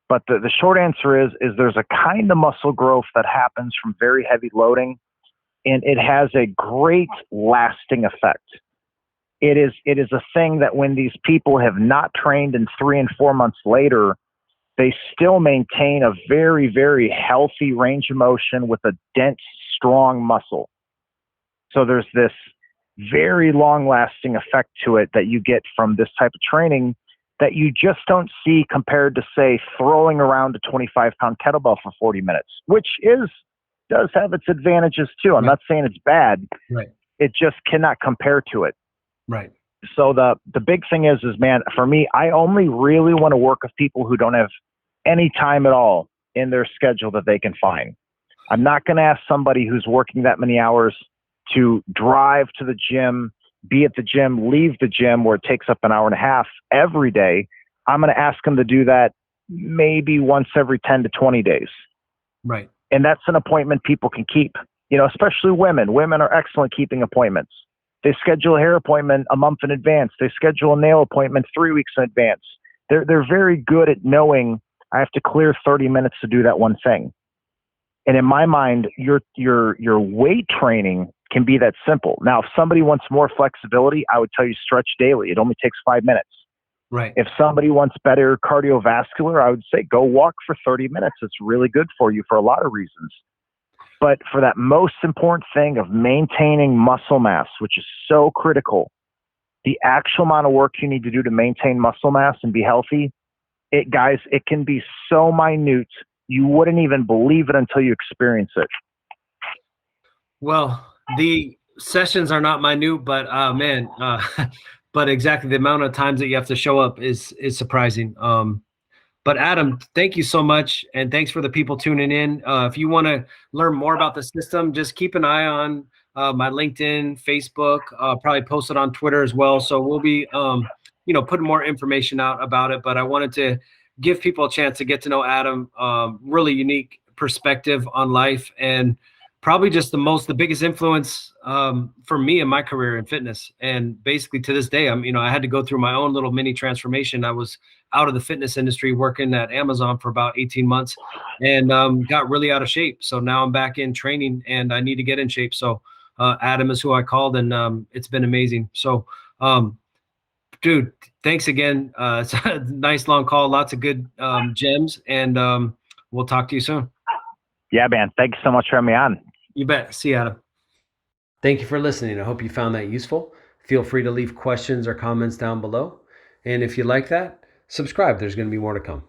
But the short answer is there's a kind of muscle growth that happens from very heavy loading, and it has a great lasting effect. It is a thing that when these people have not trained in 3 and 4 months later, they still maintain a very, very healthy range of motion with a dense, strong muscle. So there's this very long-lasting effect to it that you get from this type of training that you just don't see compared to, say, throwing around a 25-pound kettlebell for 40 minutes, which does have its advantages too. I'm not saying it's bad. Right. It just cannot compare to it. Right. So the big thing is, man, for me, I only really want to work with people who don't have any time at all in their schedule that they can find. I'm not going to ask somebody who's working that many hours to drive to the gym, be at the gym, leave the gym where it takes up an hour and a half every day, I'm going to ask them to do that maybe once every 10 to 20 days. Right. And that's an appointment people can keep, especially women. Women are excellent keeping appointments. They schedule a hair appointment a month in advance. They schedule a nail appointment 3 weeks in advance. They're very good at knowing I have to clear 30 minutes to do that one thing. And in my mind, your weight training can be that simple. Now, if somebody wants more flexibility, I would tell you stretch daily. It only takes 5 minutes. Right. If somebody wants better cardiovascular, I would say go walk for 30 minutes. It's really good for you for a lot of reasons. But for that most important thing of maintaining muscle mass, which is so critical, the actual amount of work you need to do to maintain muscle mass and be healthy, it can be so minute, you wouldn't even believe it until you experience it. Well, the sessions are not minute, but but exactly the amount of times that you have to show up is surprising. But Adam, thank you so much, and thanks for the people tuning in. If you want to learn more about the system, just keep an eye on my LinkedIn, Facebook, probably post it on Twitter as well. So we'll be, putting more information out about it. But I wanted to give people a chance to get to know Adam, really unique perspective on life, and probably just the biggest influence for me in my career in fitness. And basically to this day, I had to go through my own little mini transformation. I was out of the fitness industry working at Amazon for about 18 months and got really out of shape. So now I'm back in training and I need to get in shape. So Adam is who I called, and it's been amazing. So dude, thanks again. It's a nice long call, lots of good gems, and we'll talk to you soon. Yeah, man. Thanks so much for having me on. You bet. See you, Adam. Thank you for listening. I hope you found that useful. Feel free to leave questions or comments down below. And if you like that, subscribe. There's going to be more to come.